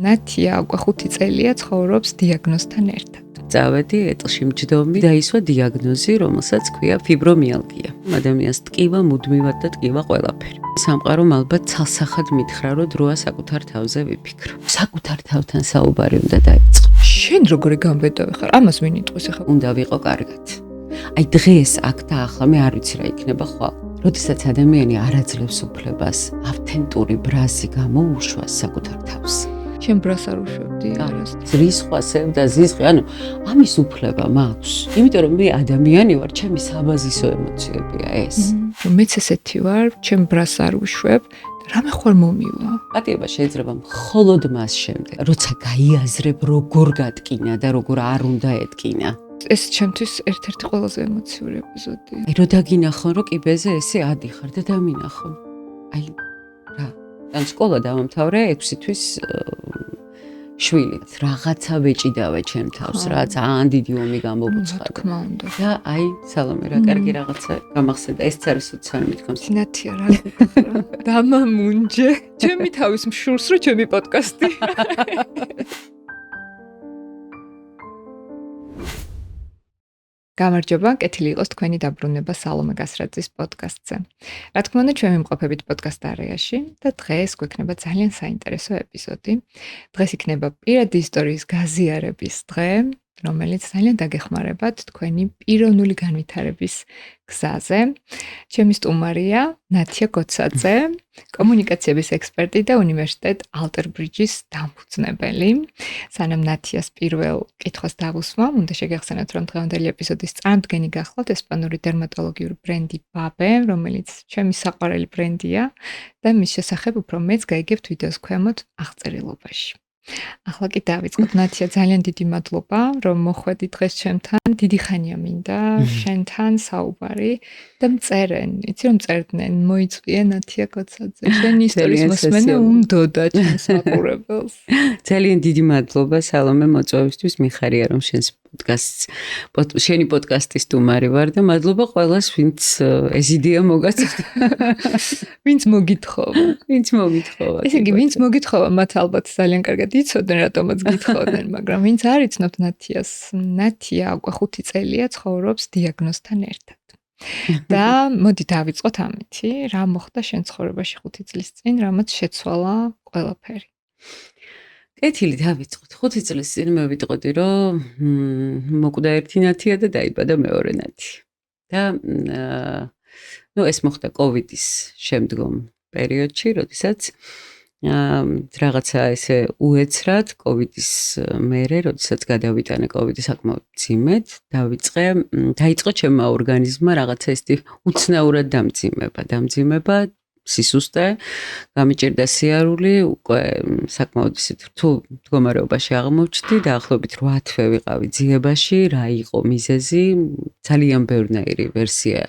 ნათია უკვე 5 წელია ცხოვრობს დიაგნოზთან ერთად. წავედი ეტლში მჯდომი, დაისვა დიაგნოზი, რომელსაც ქვია ფიბრომიალგია. ადამიანს ტკივა მუდმივად და ტკივა ყველაფერი. სამყარომ ალბათ ცალსახად მითხრა, რომ დროა საკუთარ თავზე ვიფიქრო. საკუთარ თავთან საუბარი უნდა დაიწყო. შენ როგორი გამბედავი ხარ? ამას ვინ იტყვის ახლა? უნდა ვიყო კარგად. აი დღეს აქ და ახლა მე არ ვიცი რა იქნება ხვალ. როდესაც ადამიანი არ აძლევს უფლებას ავთენტური ბრაზი გამოუშვას საკუთარ თავს. შენ ბრას არ უშვებდი არას. ზრისხვასებ და ზისხი, ანუ ამის უფლება მაქვს. იმიტომ რომ მე ადამიანი ვარ, ჩემი საბაზისო ემოციებია ეს. მეც ესეთი ვარ, ჩემ ბრას არ უშვებ და რამე ხوار მომივა. პატიება შეიძლება მხოლოდ მას შემდეგ, როცა გაიაზრებ როგორ გატკინა და როგორ არ უნდა ეტკინა. ეს ჩემთვის ერთ-ერთი ყველაზე ემოციური ეპიზოდი. აი რო დაგინახონ, რომ კიბეზე ესე ადიხარ და დამინახონ. აი რა, ან სკოლა დავამთავრე 6 თვის შვილი. რაღაცა ვეჭიდავე ჩემ თავს, რა ძალიან დიდი ომი გამოვუცხადე. თქმა უნდა. და აი, სალომე რა კარგი რაღაცა გამახსენდა. ეს არის უცნაური მithkoms. ნათია რა გიქრა? დამამუნჯე. ჩემი თავის მშურს რო ჩემი პოდკასტი. გამარჯობა, კეთილი იყოს თქვენი დაბრუნება სალომე გასრაძის პოდკასტზე. რა თქმა უნდა, ჩვენ ვიმყოფებით პოდკასტ არეაში და დღეს გვექნება ძალიან საინტერესო ეპიზოდი. დღეს იქნება პირადი ისტორიის გაზიარების დღე, რომელიც ძალიან დაგეხმარებათ თქვენი პიროვნული განვითარების გზაზე. ჩემი სტუმარია ნათია გოცაძე, კომუნიკაციების ექსპერტი და უნივერსიტეტ ალტერბრიჯის დამფუძნებელი. სანამ ნათიას პირველ კითხვას დავუსვამ, უნდა შეგეხსენოთ, რომ დღევანდელი ეპიზოდის წარმდგენი გახლავთ ესპანური დერმატოლოგიური ბრენდი ბაბე, რომელიც ჩემი საყვარელი ბრენდია და მის შესახებ უფრო მეც გაიგებთ ვიდეოს ქვემოთ აღწერილობაში. ახლა კი დავიწყოთ. ნათია, ძალიან დიდი მადლობა, რომ მოხვედი დღეს ჩემთან. დიდი ხანია მინდა შენთან საუბარი და მწერენ. იცი რომ წერდნენ, მოიწვია ნათია გოცაძე. შენი ისტორიის მოსმენა უნდოდა ჩემს მაყურებელს. ძალიან დიდი მადლობა სალომე მოწვევისთვის. მიხარია რომ შენი პოდკასტის სტუმარი ვარ და მადლობა ყველას, ვინც ეს იდეა მოგაცდა. ვინც მოგითხოვა. ესე იგი, ვინც მოგითხოვა, მათ ალბათ ძალიან კარგად იცოდნენ, რატომაც გითხოვდნენ, მაგრამ ვინც არ იცნობთ ნათიას, ნათია უკვე 5 წელია ცხოვრობს დიაგნოზთან ერთად. და მოდი დავიწყოთ ამითი, რა მოხდა შენ ცხოვრებაში 5 წლის წინ, რამაც შეცვალა ყველაფერი. კეთილი დავიწყოთ. 5 წლის წინ მე ვიტყოდი, რომ მოკვდა ერთი ნათია და დაიბადა მეორე ნათია. და ეს მოხდა კოვიდის შემდგომ პერიოდში, როდესაც რაღაცა ესე უეცრად კოვიდის მერე, როდესაც გადავიტანე კოვიდი საკმაოდ მძიმედ, დაიწყო ჩემმა ორგანიზმმა რაღაცა ესეთი უცნაურად დამძიმება, სისუსტე, გამიჭირდა სიარული, უკვე საკმაოდ ისეთ რთულ მდგომარეობაში აღმოჩნდი, დაახლოებით 8 თვე ვიყავი ძიებაში, რა იყო მიზეზი, ძალიან ბევრნაირი ვერსია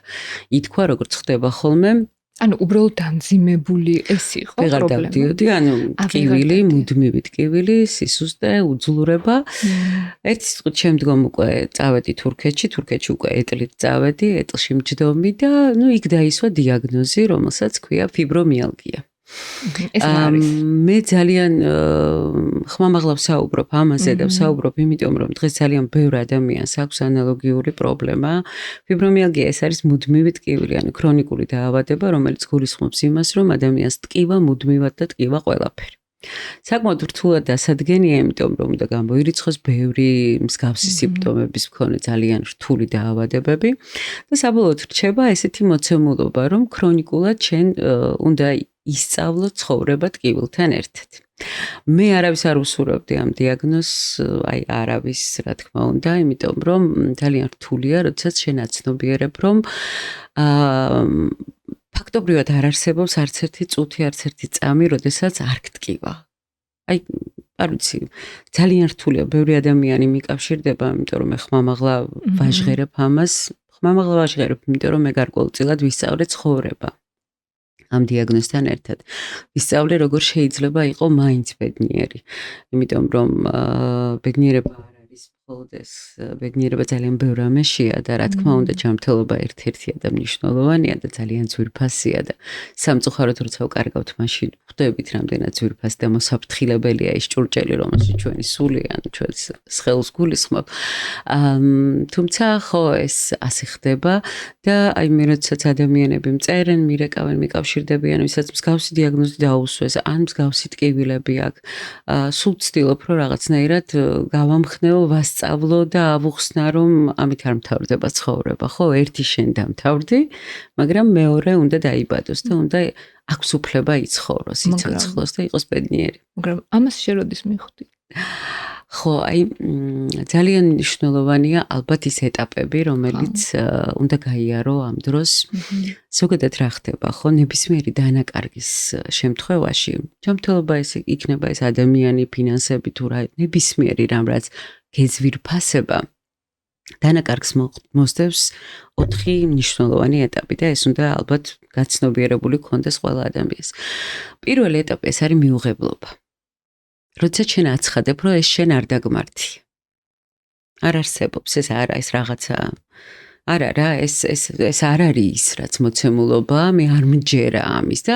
ითქვა, როგორც ხდება ხოლმე. ანუ უბრალოდ დამძიმებული ეს იყო პრობლემა. ვეღარ დავდიოდი, ანუ ტკივილი, მუდმივი ტკივილი, სისუსტე, უძლურება. ერთი სიტყვით შემდგომ უკვე წავედი თურქეთში უკვე ეტლით წავედი, ეტლში მჯდომი და იქ დაისვა დიაგნოზი, რომელსაც ქვია ფიბრომიალგია. ეს არის. მე ძალიან ხმამაღლა ვსაუბრობ ამაზე და ვსაუბრობ იმიტომ, რომ დღეს ძალიან ბევრ ადამიანს აქვს ანალოგიური პრობლემა. ფიბრომიალგია ეს არის მუდმივი ტკივილი, ანუ ქრონიკული დაავადება, რომელიც გულისხმობს იმას, რომ ადამიანს ტკივა მუდმივად და ტკივა ყველაფერი. საკმაოდ რთულად დასადგენია, იმიტომ რომ უნდა გამოირიცხოს ბევრი მსგავსი სიმპტომების მქონე ძალიან რთული დაავადებები და საბოლოოდ რჩება ესეთი მოცემულობა, რომ ქრონიკულად შენ უნდა ისწავლო ცხოვრება ტკივილთან ერთად. მე არავის არ უსურვებდი ამ დიაგნოზს, არავის, რა თქმა უნდა, იმიტომ რომ ძალიან რთულია, როდესაც შენ აცნობიერებ, რომ ფაქტობრივად არ არსებობს არც ერთი წუთი, არც ერთი წამი, როდესაც არ გტკივა. არ ვიცი, ძალიან რთულია, ბევრი ადამიანი მიკავშირდება, იმიტომ რომ მე ხმამაღლა ვაჟღერებ ამას, იმიტომ რომ მე გარკვეულწილად ვისწავლე ცხოვრება. ამ დიაგნოზთან ერთად. ვისწავლე, როგორ შეიძლება იყო მაინც ბედნიერი. იმიტომ რომ ბედნიერება არ არის მხოლოდ ეს ბედნიერება ძალიან ბევრ რამეშია და რა თქმა უნდა ჯანმრთელობა ერთ-ერთია და მნიშვნელოვანია და ძალიან ძვირფასია და სამწუხაროდ როცა ვკარგავთ მაშინ ხვდებით რამდენად ძვირფასი და მოსაფრთხილებელია ის ჭურჭელი რომელშიც ჩვენი სული ან ჩვენს სხეულს გულისხმობ. თუმცა ხო ეს ასე ხდება და აი მე როდესაც ადამიანები მწერენ, მირეკავენ, მიკავშირდებიან, ვისაც მსგავსი დიაგნოზი დაუსვეს, ან მსგავსი ტკივილები აქვს, სულ ვცდილობ რომ რაღაცნაირად გავამხნეო, ვასწავლო და ავუხსნა რომ ამით არ მთავრდება ცხოვრება, ხო, ერთი შენ დამთავრდი, მაგრამ მეორე უნდა დაიბადოს და უნდა აქვს უფლება იცხოვროს, იცოცხლოს და იყოს ბედნიერი. მაგრამ ამას შეროდის მიხვდი? ხო, აი ძალიან მნიშვნელოვანია ალბათ ის ეტაპები, რომელიც უნდა გაიარო ამ დროს. ზოგადად რა ხდება, ხო, ნებისმიერი დანაკარგის შემთხვევაში, ჯანმრთელობა ეს იქნება ეს ადამიანი, ფინანსები თუ რა, ნებისმიერი რამ რაც გეძვირფასება დანაკარგს მოსდევს 4 მნიშვნელოვანი ეტაპი და ეს უნდა ალბათ გაცნობიერებული გქონდეს ყველა ადამიანს. პირველი ეტაპი ეს არის მიუღებლობა. როდესაც შენ აცხადებ, რომ ეს შენ არ დაგმართი. არ არსებობს ეს არა ეს რაღაცა. არა რა, ეს არ არის ის, რაც მოცემულობა, მე არ მჯერა ამის და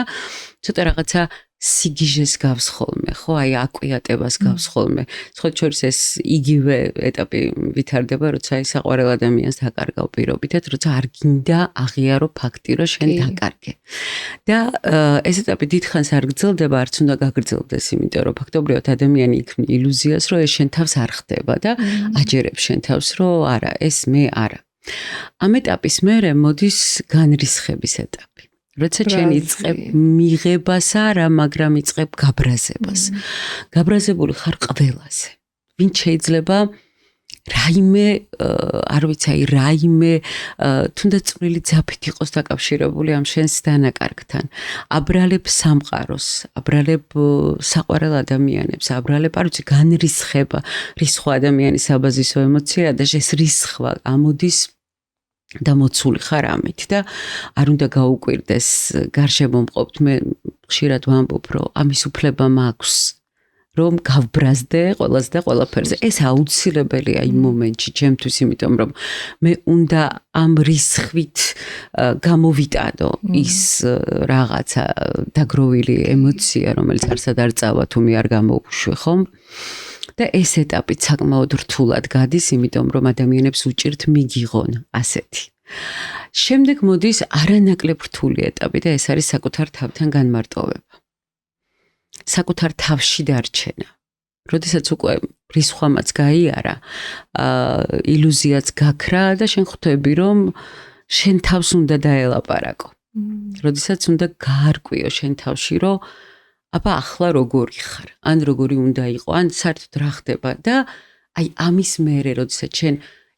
ცოტა რაღაცა სიგიჟეს გავს ხოლმე, ხო, აი აკვიატებას გავს ხოლმე. სხვა შორის ეს იგივე ეტაპი ვითარდება, როცა აი საყვარელ ადამიანს დაკარგავ პირობითად, როცა არ გინდა აღიარო ფაქტი, რომ შენ დაკარგე. და ეს ეტაპი დიდხანს არ გრძელდება, არც უნდა გაგრძელდეს, იმიტომ რომ ფაქტობრივად ადამიანი იქმნი ილუზიას, რომ ეს შენ თავს არ ხდება და აჯერებს შენ თავს, რომ არა, ეს მე არა. ამ ეტაპის მერე მოდის განრისხების ეტაპი. როცა შენ იწყებ მიღებას არა, მაგრამ იწყებ გაბრაზებას. გაბრაზებული ხარ ყველაზე. ვინ შეიძლება რაიმე, არ ვიცი, აი რაიმე თუნდაც წვრილი ძაფით იყოს დაკავშირებული ამ შენს დანაკარგთან. აბრალებ სამყაროს, აბრალებ საყვარელ ადამიანებს, აბრალებ, არ ვიცი, განრისხება, რისხვა ადამიანის საბაზისო ემოციაა და ეს რისხვა ამოდის და მოცული ხარ ამით და არ უნდა გაუკვირდეს გარშემო მყოფთ, მე ხშირად ვამბობ, რომ ამის უფლება მაქვს, რომ გავბრაზდე ყველას და ყველაფერზე. ეს აუცილებელია იმ მომენტში ჩემთვის, იმიტომ რომ მე უნდა ამ რისხვით გამოვიტანო ის რაღაცა დაგროვილი ემოცია, რომელიც არსად არ წავა თუ მე არ გამოვუშვი, ხომ? და ეს ეტაპი საკმაოდ რთულად გადის, იმიტომ რომ ადამიანებს უჭირთ მიგიღონ ასეთი. შემდეგ მოდის არანაკლებ რთული ეტაპი და ეს არის საკუთარ თავთან განმარტოვება. საკუთარ თავში დარჩენა. როდესაც უკვე რისხვამაც გაიარა, ილუზიაც გაქრა და შენ ხვდები რომ შენ თავს უნდა დაელაპარაკო. როდესაც უნდა გაარკვიო შენ თავში რომ აბა ახლა როგორი ხარ, ან როგორი უნდა იყო, ან საერთოდ რა ხდება და აი ამის მერე, როდესაც შენ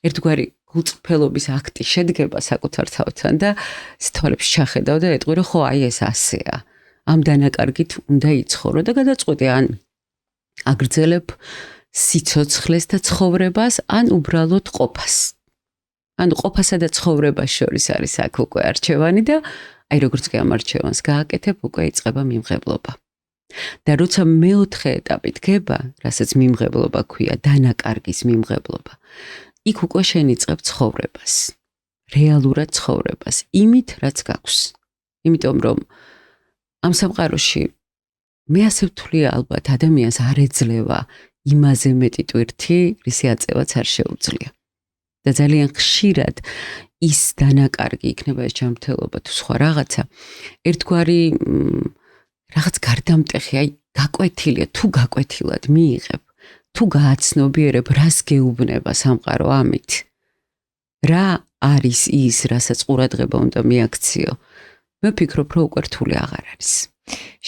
ერთგვარი გულწრფელობის აქტი შედგება საკუთარ თავთან და თვალებს ჩახედავ და ეტყვი, რომ ხო, აი ეს ასეა. ამ დანაკარგით უნდა იცხოვრო და გადაწყვეტე, ან აგრძელებ სიცოცხლეს და ცხოვრებას, ან უბრალოდ ყოფას. ან ყოფასა და ცხოვრებას შორის არის აქ უკვე არჩევანი და აი როგორც კი ამ არჩევანს გააკეთებ, უკვე იწყება მიმღებლობა. და როცა მეოთხე ეტაპი დგება, რასაც მიმღებლობა ქვია, დანაკარგის მიმღებლობა, იქ უკვე შენ იწყებ ცხოვრებას, რეალურად ცხოვრებას, იმით, რაც გაქვს. იმიტომ რომ ამ სამყაროში მე ასე ვთვლი ალბათ ადამიანს არ ეძლევა იმაზე მეტი ტვირთი, რისი აწევაც არ შეუძლია. და ძალიან ხშირად ის დანაკარგი იქნება ეს ჯანმრთელობა თუ სხვა რაღაცა, ერთგვარი რაღაც გარდამტეხი, აი გაკვეთილია, თუ გაკვეთილად მიიღებ, თუ გააცნობიერებ, რას გეუბნება სამყარო ამით. რა არის ის, რასაც ყურადღება უნდა მიაქციო? მე ვფიქრობ, რომ უკვე რთული აღარ არის.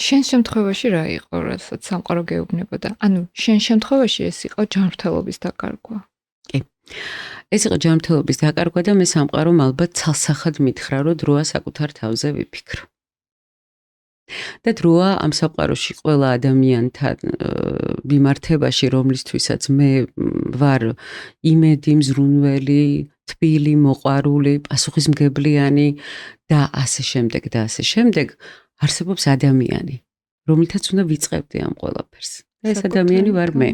შენ შემთხვევაში რა იყო, რასაც სამყარო გეუბნებოდა? ანუ შენ შემთხვევაში ეს იყო ჯანმრთელობის დაკარგვა. კი. ეს იყო ჯანმრთელობის დაკარგვა და მე სამყარომ ალბათ ცალსახად მითხრა, რომ დროა საკუთარ თავზე ვიფიქრო. და დროა ამ სამყაროში ყველა ადამიანთან მიმართებაში, რომლისთვისაც მე ვარ იმედი, მზრუნველი, თბილი, მოყვარული, პასუხისმგებლიანი და ასე შემდეგ და ასე შემდეგ, არსებობს ადამიანი, რომლითაც უნდა ვიწყებდი ამ ყველაფერს. და ეს ადამიანი ვარ მე,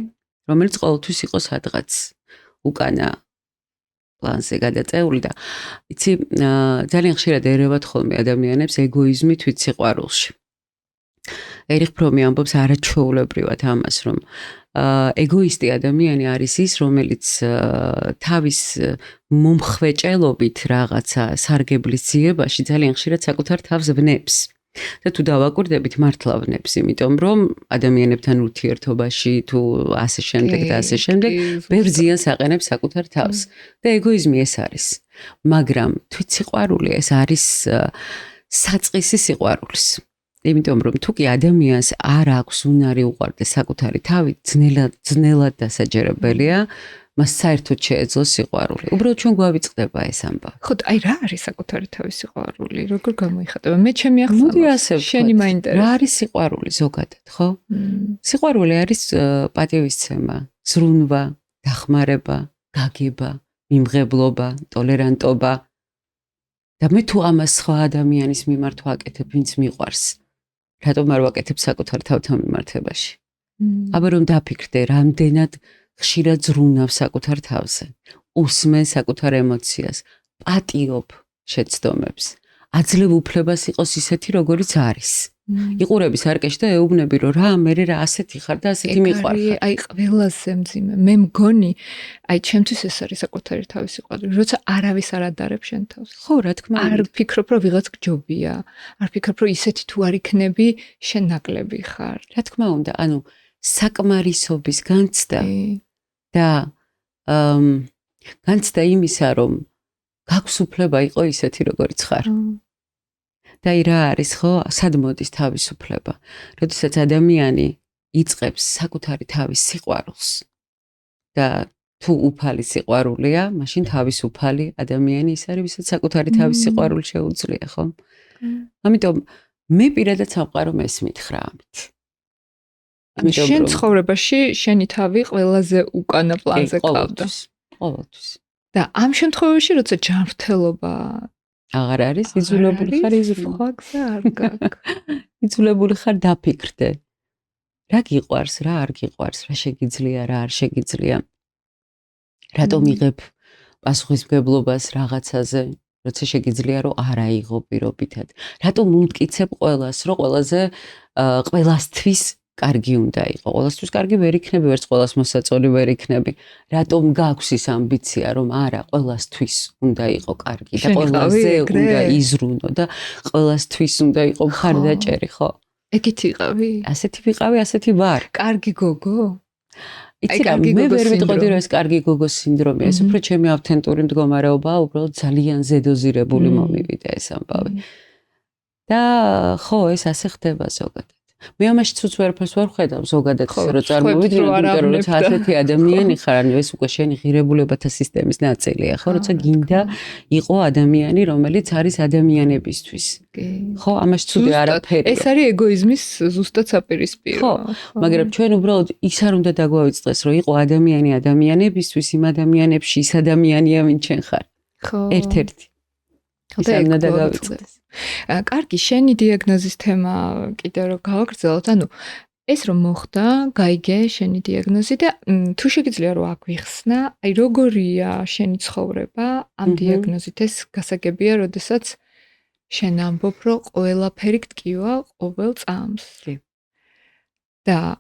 რომელიც ყოველთვის იყო სადღაც უკანა პლანზე გადაწეული და იცი ძალიან ხშირად ერევათ ხოლმე ადამიანებს ეგოიზმი თვითსიყვარულში. ერიხ ფრომი ამბობს არაჩვეულებრივად ამას, რომ ეგოისტი ადამიანი არის ის, რომელიც თავის მომხვეჭელობით რაღაცა სარგებლის ძიებაში ძალიან ხშირად საკუთარ თავს ვნებს. და თუ დავაკვირდებით მართლა ვნებს, იმიტომ რომ ადამიანებთან ურთიერთობაში თუ ასე შემდეგ და ასე შემდეგ ბევრ ზიანს აყენებს საკუთარ თავს. და ეგოიზმი ეს არის. მაგრამ თვითსიყვარული ეს არის საწყისი სიყვარულის. იმიტომ რომ თუ კი ადამიანს არ აქვს უნარი უყვარდეს საკუთარი თავი, ძნელად დასაჯერებელია, მას საერთოდ შეეძლო სიყვარული. უბრალოდ ჩვენ გვავიწყდება ეს ამბავი. ხო, აი რა არის საკუთარი თავის სიყვარული? როგორ გამოიხატება? მე ჩემი ახსნა. შენი მაინტერესებს. რა არის სიყვარული ზოგადად, ხო? სიყვარული არის პატივისცემა, ზრუნვა, დახმარება, გაგება, მიმღებლობა, ტოლერანტობა. და მე თუ ამას სხვა ადამიანის მიმართ ვაკეთებ, ვინც მიყვარს, რატომ არ ვაკეთებ საკუთარ თავთან მიმართებაში? აბა რომ დაფიქრდე, რამდენად ხშირად ზრუნავ საკუთარ თავზე, უსმენ საკუთარ ემოციას, პატიობ შეცდომებს, აძლევ უფლებას იყოს ისეთი, როგორიც არის. იყურები სარკეში და ეუბნები, რომ რა, მე რა ასეთი ხარ და ასეთი მიყვარხარ. აი ყველაზე მძიმე. მე მგონი, აი ჩემთვის ეს არის საკუთარი თავის სიყვარული, როცა არავის არ ადარებს შენ თავს. ხო, რა თქმა უნდა. არ ფიქრობ, რომ ვიღაც გჯობია, არ ფიქრობ, რომ ისეთი თუ არ იქნები, შენ ნაკლები ხარ. რა თქმა უნდა, ანუ საკმარისობის განცდა და განცდა იმისა, რომ გაქვს უფლება იყო ისეთი, როგორიც ხარ. და რა არის, ხო, სად მოდის თავისუფლება? როდესაც ადამიანი იწყებს საკუთარი თავის სიყვარულს და თუ უფალი სიყვარულია, მაშინ თავისუფალი ადამიანი ის არის, ვისაც საკუთარი თავის სიყვარული შეუძლია, ხო? ამიტომ მე პირადად სამყარო მესმით ხრა ამით. შენ ცხოვრებაში შენი თავი ყველაზე უკანა პლანზე ყავდა. ყოველთვის. და ამ შემთხვევაში, როცა ჯანმრთელობა აღარ არის, იძულებული ხარ სხვა გზა არ გაქვს. იძულებული ხარ დაფიქრდე. რა გიყვარს, რა არ გიყვარს, რა შეგიძლია, რა არ შეგიძლია. რატომ იღებ პასუხისმგებლობას რაღაცაზე, როცა შეგიძლია რომ არ აიღო პირობითად. რატომ უმტკიცებ ყველას, რომ ყველასთვის კარგი უნდა იყო. ყველასთვის კარგი ვერ იქნები, ვერც ყველას მოსაწონი ვერ იქნები. რატომ გაქვს ის ამბიცია, რომ არა, ყველასთვის უნდა იყო კარგი და ყველაზე უნდა იზრუნო და ყველასთვის უნდა იყო მხარდაჭერი, ხო? ეგეთი იყავი? ასეთი ვიყავი, ასეთი ვარ. კარგი გოგო? იცი რა, მე ვერ ვიტყოდი რომ ეს კარგი გოგოს სინდრომია, ეს უფრო ჩემი ავთენტური მდგომარეობაა, უბრალოდ ძალიან ზედოზირებული მომივიდა ეს ამბავი. და ხო, ეს ასე ხდება ზოგადად. მე ამაში ცუც ვერაფერს ვერ ვხედავ ზოგადად, რომ წარმოვიდგინე, რომ ასეთი ადამიანი ხარ, ანუ ეს უკვე შენი ღირებულებათა სისტემის ნაწილია, ხო, როცა გინდა იყო ადამიანი, რომელიც არის ადამიანებისთვის. ხო, ამაში ცუდი არაფერია. ეს არის ეგოიზმის ზუსტად საპირისპირო. ხო, მაგრამ ჩვენ უბრალოდ ის არ უნდა დაგვავიწყდეს, რომ იყო ადამიანი ადამიანებისთვის, იმ ადამიანებში ის ადამიანია, ვინ ჩვენ ხარ. ხო. ერთ-ერთი. ის არ უნდა დავიწყდეს. კარგი, შენი დიაგნოზის თემა კიდევ რომ გავაგრძელოთ, ანუ ეს რომ მოხდა, გაიგე შენი დიაგნოზი და თუ შეგიძლია რომ აგვიხსნა, აი როგორია შენი ცხოვრება ამ დიაგნოზით, ეს გასაგებია, როდესაც შენ ამბობ, რომ ყველაფერი გტკივა ყოველ წამს. კი. და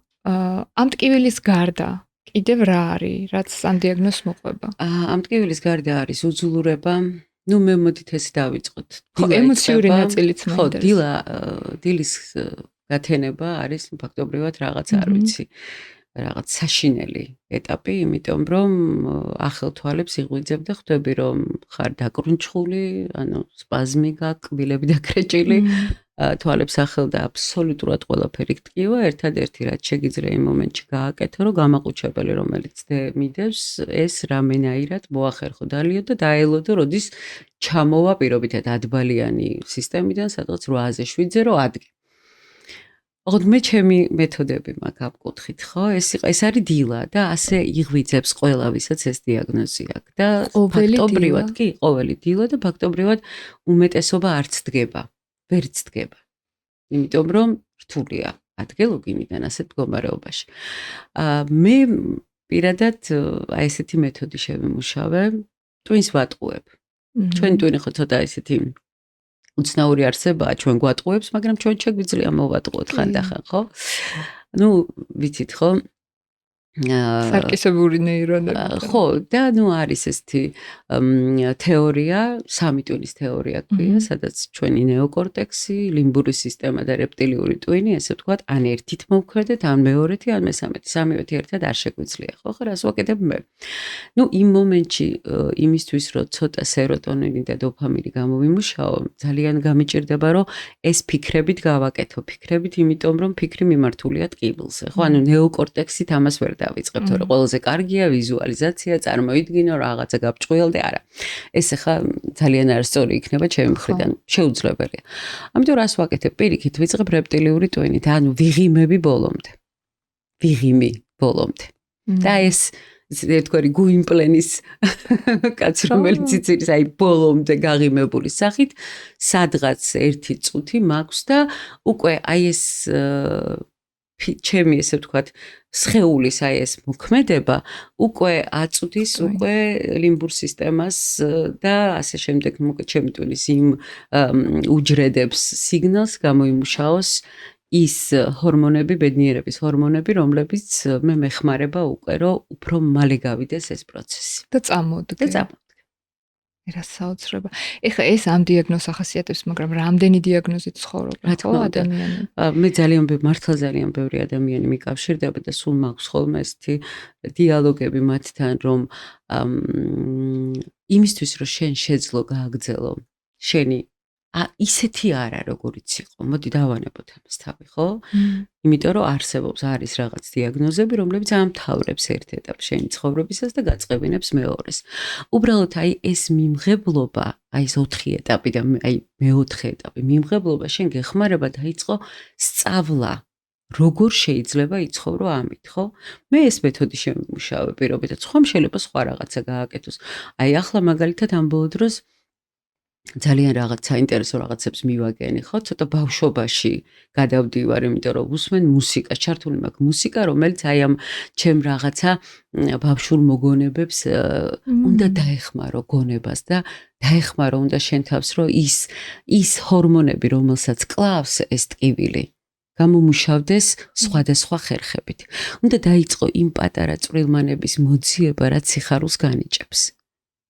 ამ ტკივილის გარდა კიდევ რა არის, რაც ამ დიაგნოზს მოყვება? ამ ტკივილის გარდა არის უძულურება. ნუ მე მოდით ეს დავიწყოთ. ხო, ემოციური ნაწილიც მაინტერესებს. ხო, დილის გათენება არის ფაქტობრივად რაღაც არ ვიცი. რაღაც საშინელი ეტაპი, იმიტომ რომ ახალ თვალებს იღვიძებ და ხვდები რომ ხარ დაკრუნჩხული, ანუ სპაზმი გაქვს, კბილები დაკრეჭილი, თვალებს ახელ და აბსოლუტურად ყველაფერი გტკივა, ერთადერთი რაც შეგიძლია იმ მომენტში გააკეთო, რომ გამაყუჩებელი რომელიც მიდევს, ეს რამენაირად მოახერხო დალიო და დაელოდო, როდის ჩამოვა პირობითად ადბალიანი სისტემიდან, სადღაც 8-ზე 7-ზე რომ ადგე. ოღონდ მე ჩემი მეთოდები მაქვს ამ კუთხით, ხო? ეს არის დილა და ასე იღვიძებს ყველა, ვისაც ეს დიაგნოზი აქვს. და ფაქტობრივად, კი, ყოველი დილა და ფაქტობრივად უმეტესობა არც დგება. ვერც დგება. იმიტომ რომ რთულია ადგილობინიდან ასეთ მდგომარეობაში. მე პირადად აი ესეთი მეთოდი შევიმუშავე, ტვინს ვატყუებ. ჩვენ ტვინი ხო ცოტა ესეთი უცნაური არსებაა, ჩვენ გვატყუებს, მაგრამ ჩვენ შეგვიძლია მოვატყუოთ ხანდახან, ხო? ნუ ვიცით ხო? სარკისებური ნეირონები. ხო, და ნუ არის ესეთი თეორია, სამი ტვინის თეორია ქვია, სადაც ჩვენი ნეოკორტექსი, ლიმბური სისტემა და რეპტილიური ტვინი, ესე ვთქვათ, ან ერთით მოვქმედეთ, ან მეორეთი, ან მესამეთი, სამივეთი ერთად არ შეგვიძლია, ხო? ხო, რას ვაკეთებ მე? ნუ იმ მომენტში იმისთვის, რომ ცოტა სეროტონინი და დოფამინი გამოვიმუშაო, ძალიან გამიჭირდება, რომ ეს ფიქრებით გავაკეთო, ფიქრებით, იმიტომ რომ ფიქრი მიმართულია ტკივილზე, ხო? ანუ ნეოკორტექსით ამას ვერ დავიწყებ, თორე ყველაზე კარგია ვიზუალიზაცია, წარმოიდგინო რაღაცა გავჭყვილდე, არა. ეს ახლა ძალიან არასწორი იქნება ჩემი მხრიდან, შეუძლებელია. ამიტომ რას ვაკეთებ? პირიქით ვიწყებ რეპტილიური ტვინით, ანუ ვიღიმები ბოლომდე. ვიღიმი ბოლომდე. და ეს ერთგვარი გუიმპლენის კაცი, რომელიც იცის აი ბოლომდე გაღიმებული სახით, სადღაც 1 წუთი მაქვს და უკვე აი ეს ჩემი ესე ვთქვათ, სხეულის აი ეს მოქმედება უკვე აწვდის უკვე ლიმბურ სისტემას და ასე შემდეგ, მოკლედ ჩემი ტვინის იმ უჯრედებს სიგნალს გამოიმუშაოს ის ჰორმონები, ბედნიერების ჰორმონები, რომლებიც მე მეხმარება უკვე, რომ უფრო მალე გავიდეს ეს პროცესი. და წამოდგე. რა საოცრება. ეხლა ეს ამ დიაგნოზს ახასიათებს, მაგრამ რამდენი დიაგნოზით ცხოვრობენ ხო ადამიანები? მე მართლა ძალიან ბევრი ადამიანი მიკავშირდება და სულ მაქვს ხოლმე ესეთი დიალოგები მათთან, რომ იმისთვის რომ შენ შეძლო გააგრძელო შენი ისეთი არა როგორიც იყო. მოდი დავანებოთ ამას თავი, ხო? იმიტომ რომ არის რაღაც დიაგნოზები, რომლებიც ამთავრებს ერთ ეტაპს შენი ცხოვრებისას და გაწყებინებს მეორეს. უბრალოდ აი ეს მიმღებლობა, აი ეს 4 ეტაპი და აი მე-4 ეტაპი მიმღებლობა შენ გეხმარება დაიწყო სწავლა. როგორ შეიძლება იცხოვრო ამით, ხო? მე ეს მეთოდი შემიმუშავე პირობითად, ხომ შეიძლება სხვა რაღაცა გააკეთოს. აი ახლა მაგალითად ამ ბოლო დროს ძალიან რაღაც საინტერესო რაღაცებს მივაგენი, ხო? ცოტა ბავშვობაში გადავდივარ, იმიტომ რომ უსმენ მუსიკას, ჩართული მაქვს მუსიკა, რომელიც აი ამ ჩემ რაღაცა ბავშვურ მოგონებებს უნდა დაეხმარო გონებას და დაეხმარო უნდა შენ თავს, რომ ის ჰორმონები, რომელსაც კლავს ეს ტკივილი, გამომუშავდეს სხვადასხვა ხერხებით. უნდა დაიწყო იმ პატარა წვრილმანების მოძიება, რაც სიხარულს განიჭებს.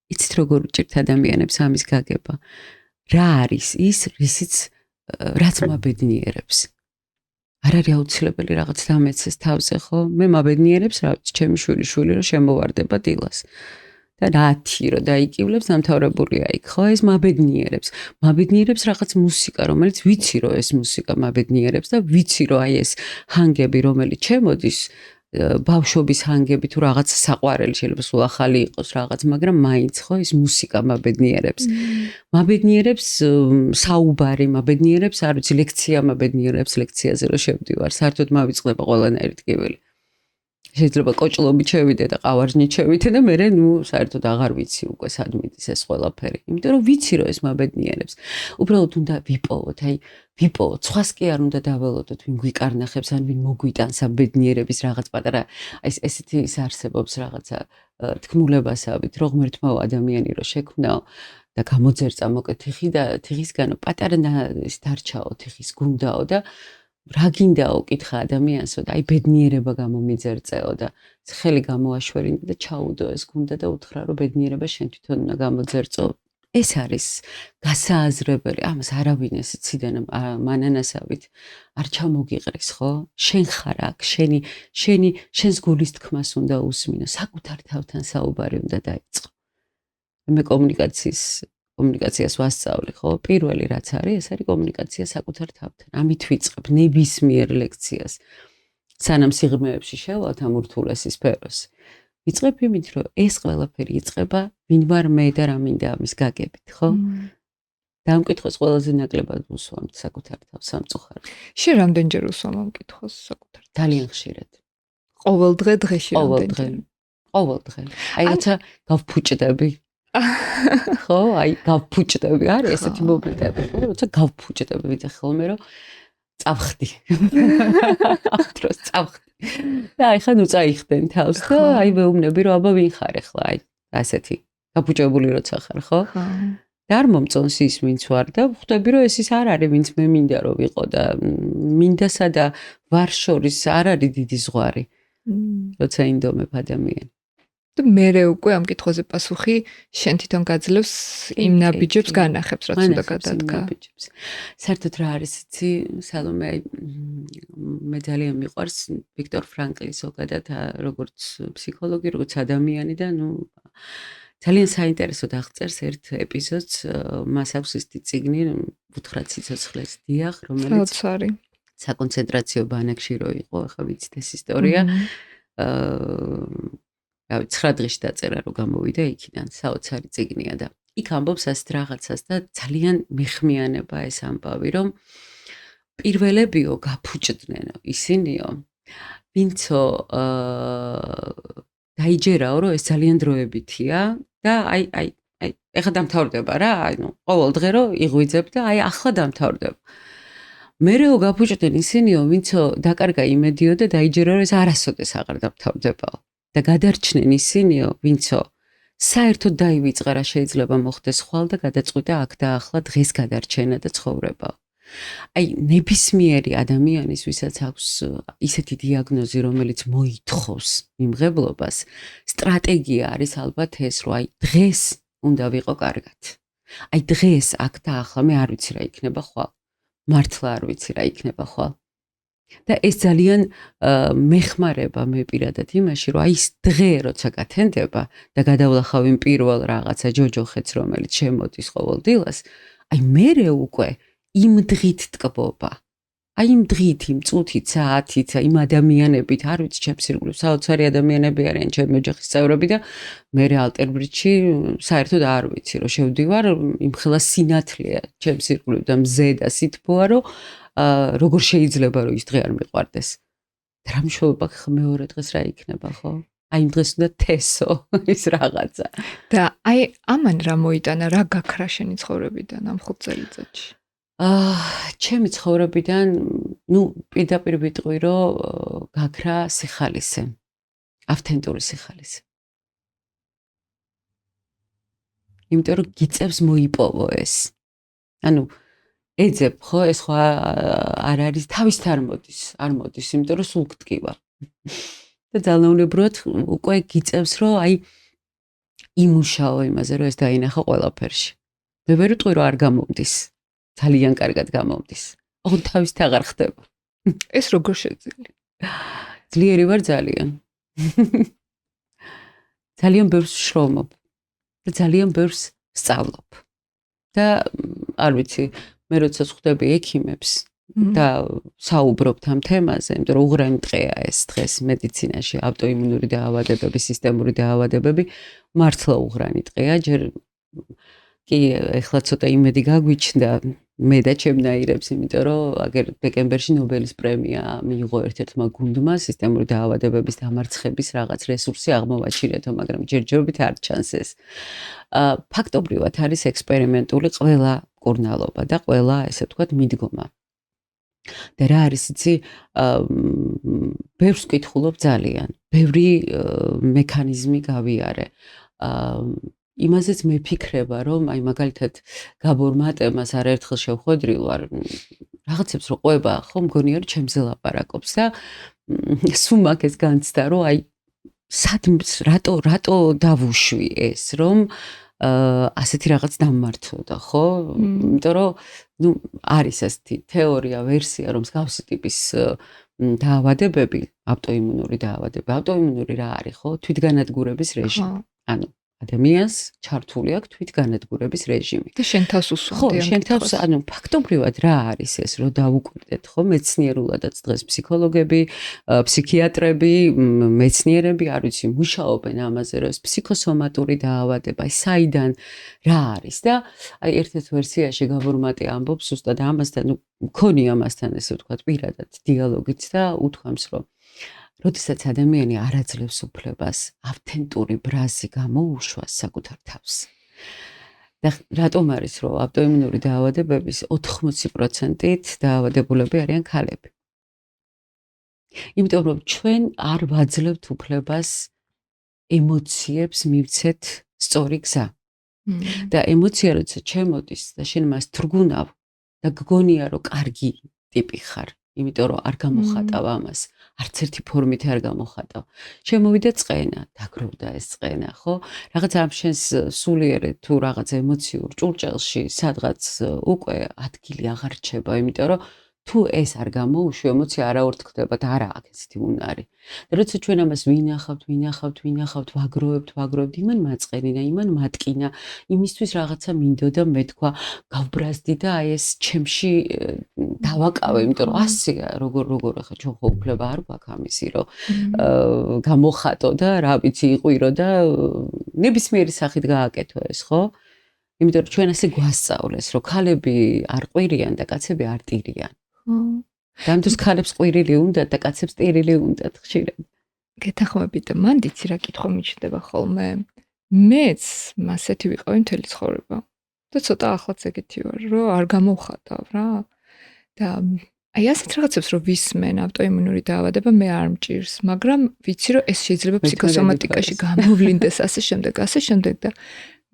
იცით როგორ უჭირთ ადამიანებს ამის გაგება? რა არის ის, რაც მაბედნიერებს? არ არის აუცილებელი რაღაც დამეცეს თავზე, ხო? მე მაბედნიერებს რა ვიცი, ჩემი შვილი რომ შემოვარდება დილას. და რათი რომ დაიკივლებს, დამთავრებულია იქ, ხო? ეს მაბედნიერებს რაღაც მუსიკა, რომელიც ვიცი რომ ეს მუსიკა მაბედნიერებს და ვიცი რომ აი ეს ჰანგები, რომელიც შემოდის ბავშვობის ჰანგები თუ რაღაც საყვარელი შეიძლება სულ ახალი იყოს რაღაც, მაგრამ მაინც ხო ეს მუსიკა მაბედნიერებს. მაბედნიერებს საუბარი, მაბედნიერებს არ ვიცი ლექცია, მაბედნიერებს ლექციაზე რომ შევდივარ, საერთოდ მავიწყდება ყველანაირი ტკივილი. შეიძლება კოჭლობით შევიდე და ყავარჯნით შევიდე და მე საერთოდ აღარ ვიცი უკვე სად მიდის ეს ყველაფერი. იმიტომ რომ ვიცი რომ ეს მაბედნიერებს. უბრალოდ უნდა ვიპოვოთ, ვიპოვოთ, სხვას კი არ უნდა დაველოდოთ, ვინ გვიკარნახებს, ან ვინ მოგვიტანს ამ ბედნიერების რაღაც პატარა ესეთი ის არსებობს რაღაცა თქმულებასავით, რომ ღმერთმა ადამიანი რო შექმნაო და გამოძერწა მოკლედ თიხისგანო პატარა ის დარჩაო თიხის გუნდაო და რა გინდაო კითხა ადამიანსო და აი ბედნიერება გამომიძერწეო და ხელი გამოაშვერინე და ჩაუდო ეს გუნდა და უთხრა რომ ბედნიერება შენ თვითონ უნდა გამოძერწო. ეს არის გასააზრებელი, ამას არავინ ესე ციდან მანანასავით არ ჩამოგიყრის, ხო? შენ ხარ აქ, შენს გულის თქმას უნდა უსმინო, საკუთარ თავთან საუბარი უნდა დაიწყო. მე კომუნიკაციას ვასწავლი, ხო? პირველი რაც არის, ეს არის კომუნიკაცია საკუთარ თავთან. ამით ვიწყებ ნებისმიერ ლექციას. სანამ სიღრმეებში შევალთ ამ ურთულესი სფეროს. ვიწყებ იმით, რომ ეს ყველაფერი იწყება ვინ ვარ მე და რა მინდა ამის გაგებით, ხო? და ამ კითხვას ყველაზე ნაკლებად ვუსვამთ საკუთარ თავს სამწუხაროდ. შენ რამდენჯერ უსვამ ამ კითხვას საკუთარ თავს? ძალიან ხშირად. ყოველ დღეში რამდენჯერ? ყოველ დღე. აი როცა გავფუჭდები. ხო, აი გავფუჭდები, არის ესეთი მომენტები, როცა გავფუჭდები, ვიცი ხოლმე რომ წავხდი. ამ დროს წავხდი. და აი ხან უწაიხდენ თავს და აი მეუბნები რომ აბა ვინ ხარ ახლა აი ასეთი გაფუჭებული როცა ხარ ხო? ხო. და არ მომწონს ის ვინც ვარ და ხვდები რომ ეს ის არ არის ვინც მე მინდა რომ ვიყო და მინდასა და ვარ შორის არ არის დიდი ზღვარი. როცა ინდომებ ადამიანი. და მერე უკვე ამ კითხვაზე პასუხი შენ თვითონ გაძლევს იმ ნაბიჯებს განახებს რაც უნდა გადადგა. საერთოდ რა არის იცი სალომე მე ძალიან მიყვარს ვიქტორ ფრანკლი ზოგადად როგორც ფსიქოლოგი როგორც ადამიანი და ნუ ძალიან საინტერესოდ აღწერს ერთ ეპიზოდს მას აქვს ისეთი წიგნი უთხრა ციცოცხლეს დიახ რომელიც საკონცენტრაციო ბანაკში რო იყო ახლა ვიცით ეს ისტორია რავი 9 დღეში დაწერა რომ გამოვიდა იქიდან საოცარი წიგნია და იქ ამბობს ასეთ რაღაცას და ძალიან მეხმიანება ეს ამბავი რომ პირველებიო გაფუჭდნენო ისინიო ვინცო დაიჯერაო რომ ეს ძალიან დროებითია და აი ეხლა დამთავრდება რა აი ნუ ყოველ დღე რომ იღვიძებ და აი ახლა დამთავრდება მერეო გაფუჭდნენ ისინიო ვინცო დაკარგა იმედიო და დაიჯერა რომ ეს არასოდეს აღარ დამთავრდებაო და გადარჩნენ ისინიო ვინცო საერთოდ დაივიწყა რა შეიძლება მოხდეს ხვალ და გადაწყვიტა აქ და ახლა დღეს გადარჩენა და ცხოვრება. აი ნებისმიერი ადამიანის ვისაც აქვს ისეთი დიაგნოზი რომელიც მოითხოვს მიმღებლობას სტრატეგია არის ალბათ ეს რომ აი დღეს უნდა ვიყო კარგად. აი დღეს აქ და ახლა მე არ ვიცი რა იქნება ხვალ. მართლა არ ვიცი რა იქნება ხვალ. და ეს ძალიან მეხმარება მე პირადად იმაში რომ აი ეს დღე როცა გათენდება და გადავლახავ იმ პირველ რაღაცა ჯოჯოხეთს რომელიც შემოდის ყოველდილას აი მერე უკვე იმ დღით ტკბობა აი იმ დღით იმ წუთით საათით იმ ადამიანებით არ ვიცი ჩემს ირგვლივ საოცარი ადამიანები არიან ჩემი ოჯახის წევრები და მერე ალტერბრიჩი საერთოდ არ ვიცი რომ შევდივარ იმხელა სინათლეა ჩემს ირგვლივ და მზე და სითბოა რომ როგორ შეიძლება რომ ის დღე არ მიყვარდეს და რა მნიშვნელობა ხა მეორე დღეს რა იქნება ხო აი იმ დღეს უნდა თესო ის რაღაცა და აი ამან რა მოიტანა რა გაქრა შენი ცხოვრებიდან ამ 5 წელიწადში ჩემი ცხოვრებიდან ნუ პირდაპირ ვიტყვი რომ გაქრა სიხალისე ავთენტური სიხალისე იმიტომ რომ გიწევს მოიპოვო ეს ანუ ეძებ ხო ეს ხო არ არის თავის არ მოდის იმიტომ რომ სულ გტკივა და ძალაუნებრივად უკვე გიწევს რომ აი იმუშაო იმაზე რომ ეს დაინახო ყველაფერში მე ვერ ვიტყვი რომ არ გამომდის ძალიან კარგად გამომდის ოღონდ თავის აღარ ხდება ეს როგორ შეძლიათ ძლიერი ვარ ძალიან ძალიან ბევრს შრომობ და ძალიან ბევრს სწავლობ და არ ვიცი მე როდესაც ხვდები ექიმებს და საუბრობთ ამ თემაზე, იმიტომ რომ უღრანი დღეა ეს დღეს მედიცინაში, ავტოიმუნური დაავადებები, სისტემური დაავადებები, მართლა უღრანი დღეა, ჯერ კი ეხლა ცოტა იმედი გაგვიჩნდა მე და ჩემნაირებს, იმიტომ რომ აგერ დეკემბერში ნობელის პრემია მიიღო ერთ-ერთმა გუნდმა სისტემური დაავადებების დამარცხების რაღაც რესურსი აღმოვაჩინეთო, მაგრამ ჯერჯერობით არ ჩანს ეს. ფაქტობრივად არის ექსპერიმენტული ყველა კურნალობა და ყველა, ესე ვთქვათ, მიდგომა. და რა არის იცი, ბევრს ვკითხულობ ძალიან, ბევრი მექანიზმი გავიარე. იმაზეც მეფიქრება, რომ აი მაგალითად გაბორ მატემას არაერთხელ შევხვედრილ ვარ, რაღაცებს რო ყვება, ხო, მგონია რომ ჩემზე ლაპარაკობს და სულ მაგ ეს განცდა, რომ აი რატო დავუშვი ეს, რომ ასეთი რაღაც დამმართლოდა, ხო? იმიტომ რომ ნუ არის ასეთი თეორია, ვერსია, რომ მსგავსი ტიპის დაავადებები, ავტოიმუნური დაავადებები, ავტოიმუნური რა არის, ხო? თვითგანადგურების რეჟიმი. ანუ ადამიანს ჩართული აქვს თვითგანადგურების რეჟიმი. და შენ თავს უსვამდი ხო, შენ თავს, ანუ ფაქტობრივად რა არის ეს, რომ დავუკვირდეთ, ხო, მეცნიერულადაც დღეს ფსიქოლოგები, ფსიქიატრები, მეცნიერები, არ ვიცი, მუშაობენ ამაზე, რომ ეს ფსიქოსომატური დაავადება, საიდან რა არის და აი ერთ-ერთ ვერსიაში გაბორ მატე ამბობს ზუსტად ამასთან, ნუ მქონია ამასთან ესე ვთქვათ, პირადად დიალოგიც და უთქვამს, რომ როდესაც ადამიანი არ აძლევს უფლებას ავთენტური ბრაზი გამოუშვას საკუთარ თავს. და რატომ არის რომ ავტოიმუნური დაავადებების 80%-ით დაავადებულები არიან ქალები? იმიტომ რომ ჩვენ არ ვაძლევთ უფლებას ემოციებს მივცეთ სწორი გზა. და ემოცია როცა ჩემოდის და შენ მას თრგუნავ და გგონია რომ კარგი ტიპი ხარ, იმიტომ რომ არ გამოხატავ ამას, არც ერთი ფორმით არ გამოხატავ. შემოვიდა წყენა, დაგროვდა ეს წყენა, ხო? რაღაც ამ შენს სულიერ თუ რაღაც ემოციურ ჭურჭელში სადღაც უკვე ადგილი აღარ რჩება, იმიტომ რომ თუ ეს არ გამოუშვა, ემოცია არაორთ ხდება და არა აქვს ესეთი უნარი. და როცა ჩვენ ამას ვინახავთ, ვაგროვებთ, იმან მაწყენინა, იმან მატკინა, იმისთვის რაღაცა მინდოდა მე თქვა, გავბრაზდი და აი ეს ჩემში დავაკავე, იმიტომ რომ ასია, როგორ ახლა ჩვენ ხო უფლება არ გვაქვს ამისი, რომ გამოხატო და რა ვიცი, იყვირო და ნებისმიერი სახით გააკეთო ეს, ხო? იმიტომ რომ ჩვენ ასე გვასწავლეს, რომ ქალები არ ყვირიან და კაცები არ ტირიან. და ამიტომ ქალებს ყვირილი უნდათ და კაცებს ტირილი უნდათ ხშირად. გეთახმებით, მან დიცი რა კითხვა მიჩნდება ხოლმე. მეც მასეთი ვიყავი მთელი ცხოვრება. და ცოტა ახლაც ეგეთი ვარ, რომ არ გამოვხატავ რა. და აი ასეთ რაღაცებს რომ ვისმენ, ავტოიმუნური დაავადება მე არ მჭირს, მაგრამ ვიცი რომ ეს შეიძლება ფსიქოსომატიკაში გამოვლინდეს ასე შემდეგ და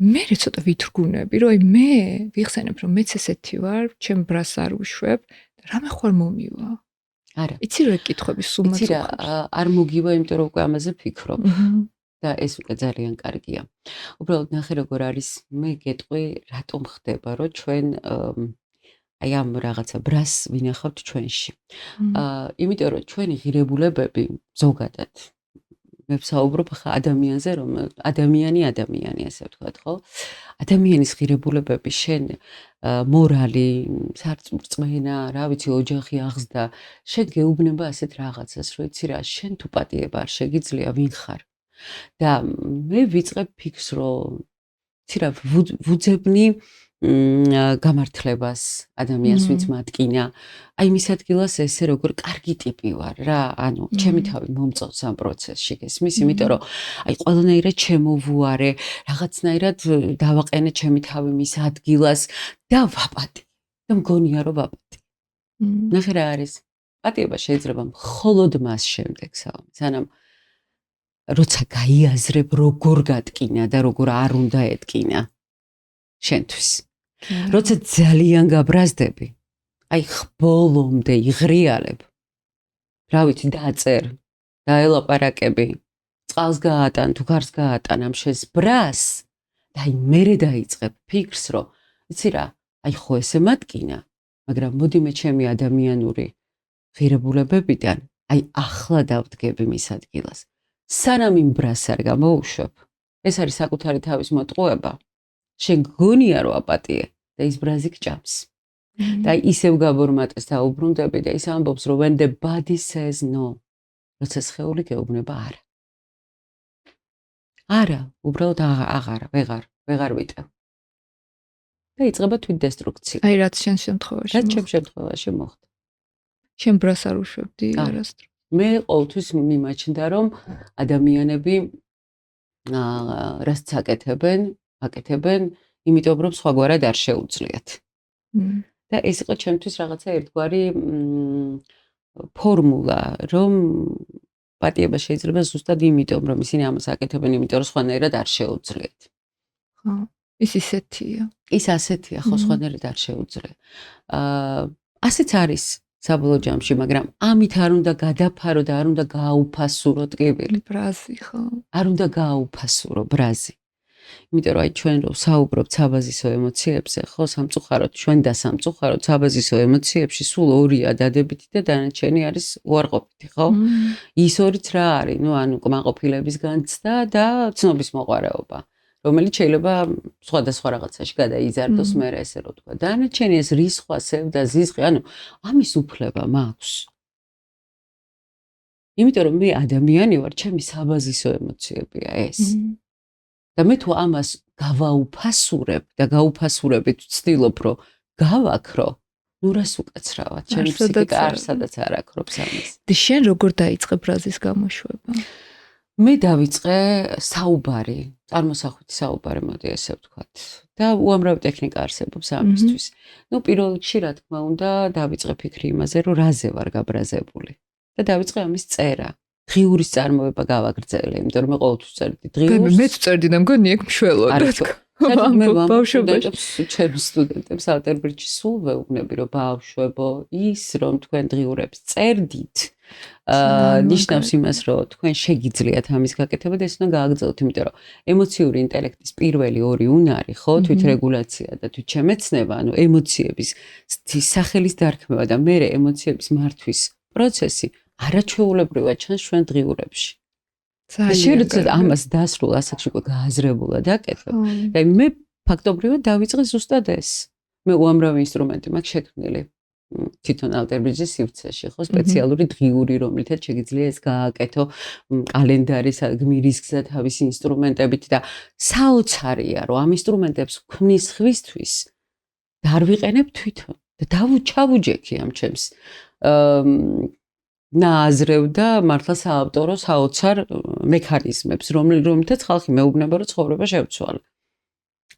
მე ცოტა ვითრგუნები, რომ აი მე ვიხსენებ რომ მეც ესეთი ვარ, ჩემ ბრას არ უშვებ და რამე ხوار მომივა. არა. იცი რა კითხები სულ იცი რა, არ მოგივა, იმიტომ რომ უკვე ამაზე ფიქრობ. და ეს უკვე ძალიან კარგია. უბრალოდ ნახე როგორ არის, მე გეტყვი, რატომ ხდება, რომ ჩვენ აი ამ რაღაცა ბრას ვინახავთ ჩვენში. იმიტომ რომ ჩვენი ღირებულებები ზოგადად მე ვსაუბრობ ხა ადამიანზე, რომ ადამიანი ასე ვთქვათ, ხო? ადამიანის ღირებულებები შენ მორალი, სარწმუნოება, რა ვიცი, ოჯახი აღზრდა, შენ გეუბნება ასეთ რაღაცას, რომ იცი რა, შენ თუ პატიება არ შეგიძლია, ვინ ხარ? და მე ვიწყებ ფიქრს, რომ იცი რა, ვუძებნი გამართლებას ადამიანს ვინც მატკინა. აი მის ადგილას ესე როგორ კარგი ტიპი ვარ რა, ანუ ჩემი თავი მომწონს ამ პროცესში, გესმის, იმიტომ რომ აი ყველანაირად შემოვუარე, რაღაცნაირად დავაყენე ჩემი თავი მის ადგილას და ვაპატი. და მგონია რომ ვაპატი. ნახე რა არის? პატიება შეიძლება მხოლოდ მას შემდეგ სანამ როცა გაიაზრებ როგორ გატკინა და როგორ არ უნდა ეტკინა შენთვის. როცა ძალიან გაბრაზდები, აი ბოლომდე იღრიალებ. რა ვიცი, დაწერ, დაელაპარაკები, წყალს გაატან, თუ გარს გაატან ამ შენს ბრას და აი მერე დაიწყებ ფიქრს, რომ იცი რა, აი ხო ესე მატკინა, მაგრამ მოდი მე ჩემი ადამიანური ღირებულებებიდან აი ახლა დავდგები მის ადგილას. სანამ იმ ბრას არ გამოუშვებ, ეს არის საკუთარი თავის მოტყუება. შენ გგონია რომ აპატიე და ის ბრაზი გჭამს. და ისევ გაბორმატეს და უბრუნდები და ის ამბობს რომ when the body says no, როცა სხეული გეუბნება არა. არა, უბრალოდ ვეღარ ვიტევ. და იწყება თვითდესტრუქცია. აი რაც შენ შემთხვევაში. რაც ჩემ შემთხვევაში მოხდა. შენ ბრას არ უშვებდი არასდროს. მე ყოველთვის მიმაჩნდა რომ ადამიანები რასაც აკეთებენ, იმიტომ რომ სხვაგვარად არ შეუძლიათ. და ეს იყო ჩემთვის რაღაცა ერთგვარი ფორმულა, რომ პატიება შეიძლება ზუსტად იმიტომ, რომ ისინი ამას აკეთებენ, იმიტომ რომ სხვანაირად არ შეუძლიათ. ხო, ის ისეთია. ის ასეთია, ხო, სხვანაირად არ შეუძლია. ასეც არის საბოლოო ჯამში, მაგრამ ამით არ უნდა გადაფარო და არ უნდა გააუფასურო ტკივილი. ბრაზი, ხო. არ უნდა გააუფასურო ბრაზი. იმიტომ რომ აი ჩვენ რო საუბრობთ საბაზისო ემოციებზე, ხო, სამწუხაროდ ჩვენ და სამწუხაროდ საბაზისო ემოციებში სულ ორია დადებითი და დანარჩენი არის უარყოფითი, ხო? ის ორიც რა არის? ნუ ანუ კმაყოფილების განცდა და ცნობის მოყვარეობა, რომელიც შეიძლება სხვადასხვა რაღაცაში გადაიზარდოს მე ესე რო თქვა. დანარჩენი ეს რისხვა, სევდა, ზიზღი, ანუ ამის უფლება მაქვს. იმიტომ რომ მე ადამიანი ვარ, ჩემი საბაზისო ემოციებია ეს. და მე თუ ამას გავაუფასურებ და გაუფასურებით ვცდილობ, რომ გავაქრო, ნუ რას უკაცრავად, ჩემი ფსიქიკა არ სადაც არ აკრობს ამას. და შენ როგორ დაიწყე ბრაზის გამოშვება? მე დავიწყე საუბარი, წარმოსახვითი საუბარი, მოდი ესე ვთქვათ. და უამრავი ტექნიკა არსებობს ამისთვის. ნუ პირველ რიგში, რა თქმა უნდა, დავიწყე ფიქრი იმაზე, რომ რაზე ვარ გაბრაზებული. და დავიწყე ამის წერა. დღიურის წარმოება გავაგრძელე, იმიტომ რომ მე ყოველთვის წერდი დღიურს. მეც წერდი და მგონი ეგ მშველოდა. მე ჩემს სტუდენტებს ალტერბრიჯში სულ ვეუბნები, რომ ბავშვებო, ის რომ თქვენ დღიურებს წერდით, ნიშნავს იმას, რომ თქვენ შეგიძლიათ ამის გაკეთება და ეს უნდა გააგრძელოთ, იმიტომ რომ ემოციური ინტელექტის პირველი ორი უნარი, ხო, თვითრეგულაცია და თვითშემეცნება, ანუ ემოციების სახელის დარქმევა და მერე ემოციების მართვის პროცესი არაჩვეულებრივად ჩანს ჩვენ დღიურებში. და შეიძლება ამას დასრულ ასაკში უკვე გააზრებულად აკეთებ. და მე ფაქტობრივად დავიწყე ზუსტად ეს. მე უამრავი ინსტრუმენტი მაქვს შექმნილი. თვითონ ალტერბრიჯის სივრცეში, ხო, სპეციალური დღიური, რომლითაც შეგიძლია ეს გააკეთო, კალენდარის, გმირის გზა თავისი ინსტრუმენტებით და საოცარია, რომ ამ ინსტრუმენტებს ვქმნის ხვისთვის და არ ვიყენებ თვითონ და ჩავუჯექი ამ ჩემს ნააზრევ და მართლა საავტორო საოცარ მექანიზმებს, რომლითაც ხალხი მეუბნება, რომ ცხოვრება შევცვალე.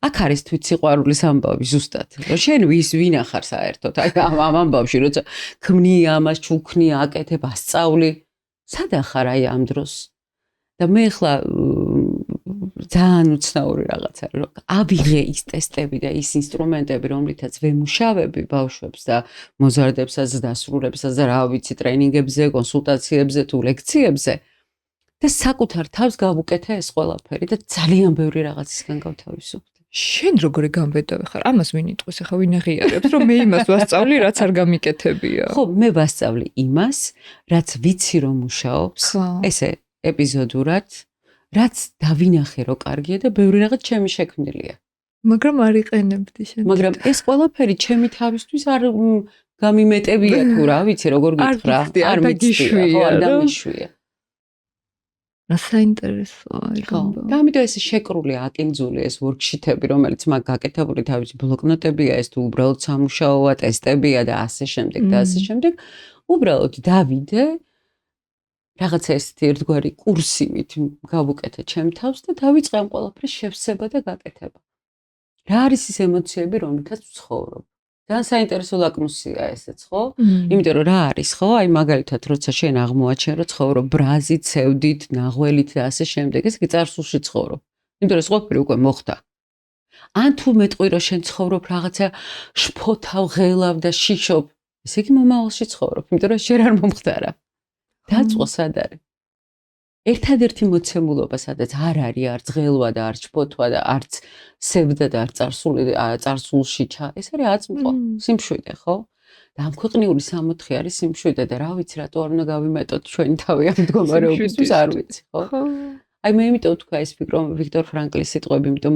აქ არის თვითსიყვარულის ამბავი ზუსტად. რომ შენ ვინ ახარ საერთოდ? აი ამ ამბავში, როცა ქმნი ამას, ჩუქნი, აკეთებ, ასწავლი, სად ახარ აი ამ დროს? და მე ახლა ძალიან უცნაური რაღაცა, რომ ავიღე ის ტესტები და ის ინსტრუმენტები, რომლითაც ვემუშავები ბავშვებს და მოზარდებსაც, დასრულებსაც და რა ვიცი, ტრენინგებზე, კონსულტაციებზე თუ ლექციებზე და საკუთარ თავს გავუკეთე ეს ყველაფერი და ძალიან ბევრი რაღაცისგან გავთავისუფლე. შენ როგორი გამბედავე ხარ? ამას ვინ იტყვის? ახლა ვინ აღიარებს, რომ მე იმას ვასწავლი, რაც არ გამიკეთებია? ხო, მე ვასწავლი იმას, რაც ვიცი რომ მუშაობს, ესე ეპიზოდურად, რაც დავინახე რომ კარგია და ბევრი რაღაც ჩემი შექმნილია. მაგრამ არ იყენებდი შენ. მაგრამ ეს ყველაფერი ჩემი თავისთვის არ გამიმეტებია თუ რა ვიცი, როგორ გითხრა, არ მიცდია, ხო, არ დამიშვია. რა საინტერესოა ეგ ამბავი. და ამიტომ ეს შეკრული აკინძული ეს ვორკშიტები, რომელიც მაგ გაკეთებული თავისი ბლოკნოტებია, ეს თუ უბრალოდ სამუშაოა, ტესტებია და ასე შემდეგ და ასე შემდეგ, უბრალოდ დავიდე რაღაცა ესეთი ერთგვარი კურსივით გავუკეთე ჩემ თავს და დავიწყე ამ ყველაფრის შევსება და გაკეთება. რა არის ის ემოციები, რომლითაც ვცხოვრობ? ძალიან საინტერესო ლაკმუსია ესეც, ხო? იმიტომ რომ რა არის, ხო? აი მაგალითად, როცა შენ აღმოაჩენ, რომ ცხოვრობ ბრაზით, ცევდით, ნაღველით და ასე შემდეგ, ეს კი წარსულში ცხოვრობ. იმიტომ რომ ეს ყველაფერი უკვე მოხდა. ან თუ მეტყვი რომ შენ ცხოვრობ რაღაცა შფოთავ, ღელავ და შიშობ, ესე იგი მომავალში ცხოვრობ, იმიტომ რომ შენ არ მომხდარა. დაწყო სად არის? ერთადერთი მოცემულობა, სადაც არ არის არც ღელვა და არც შფოთვა და არც სევდა და არც წარსულში ეს არის აწმყო, სიმშვიდე, ხო? და ამ ქვეყნიური სამოთხე არის სიმშვიდე და რა ვიცი, რატო არ უნდა გავიმეტოთ ჩვენი თავი ამ მდგომარეობისთვის, არ ვიცი, ხო? აი მე იმიტომ ვთქვა ეს ვიქტორ ფრანკლის სიტყვები, იმიტომ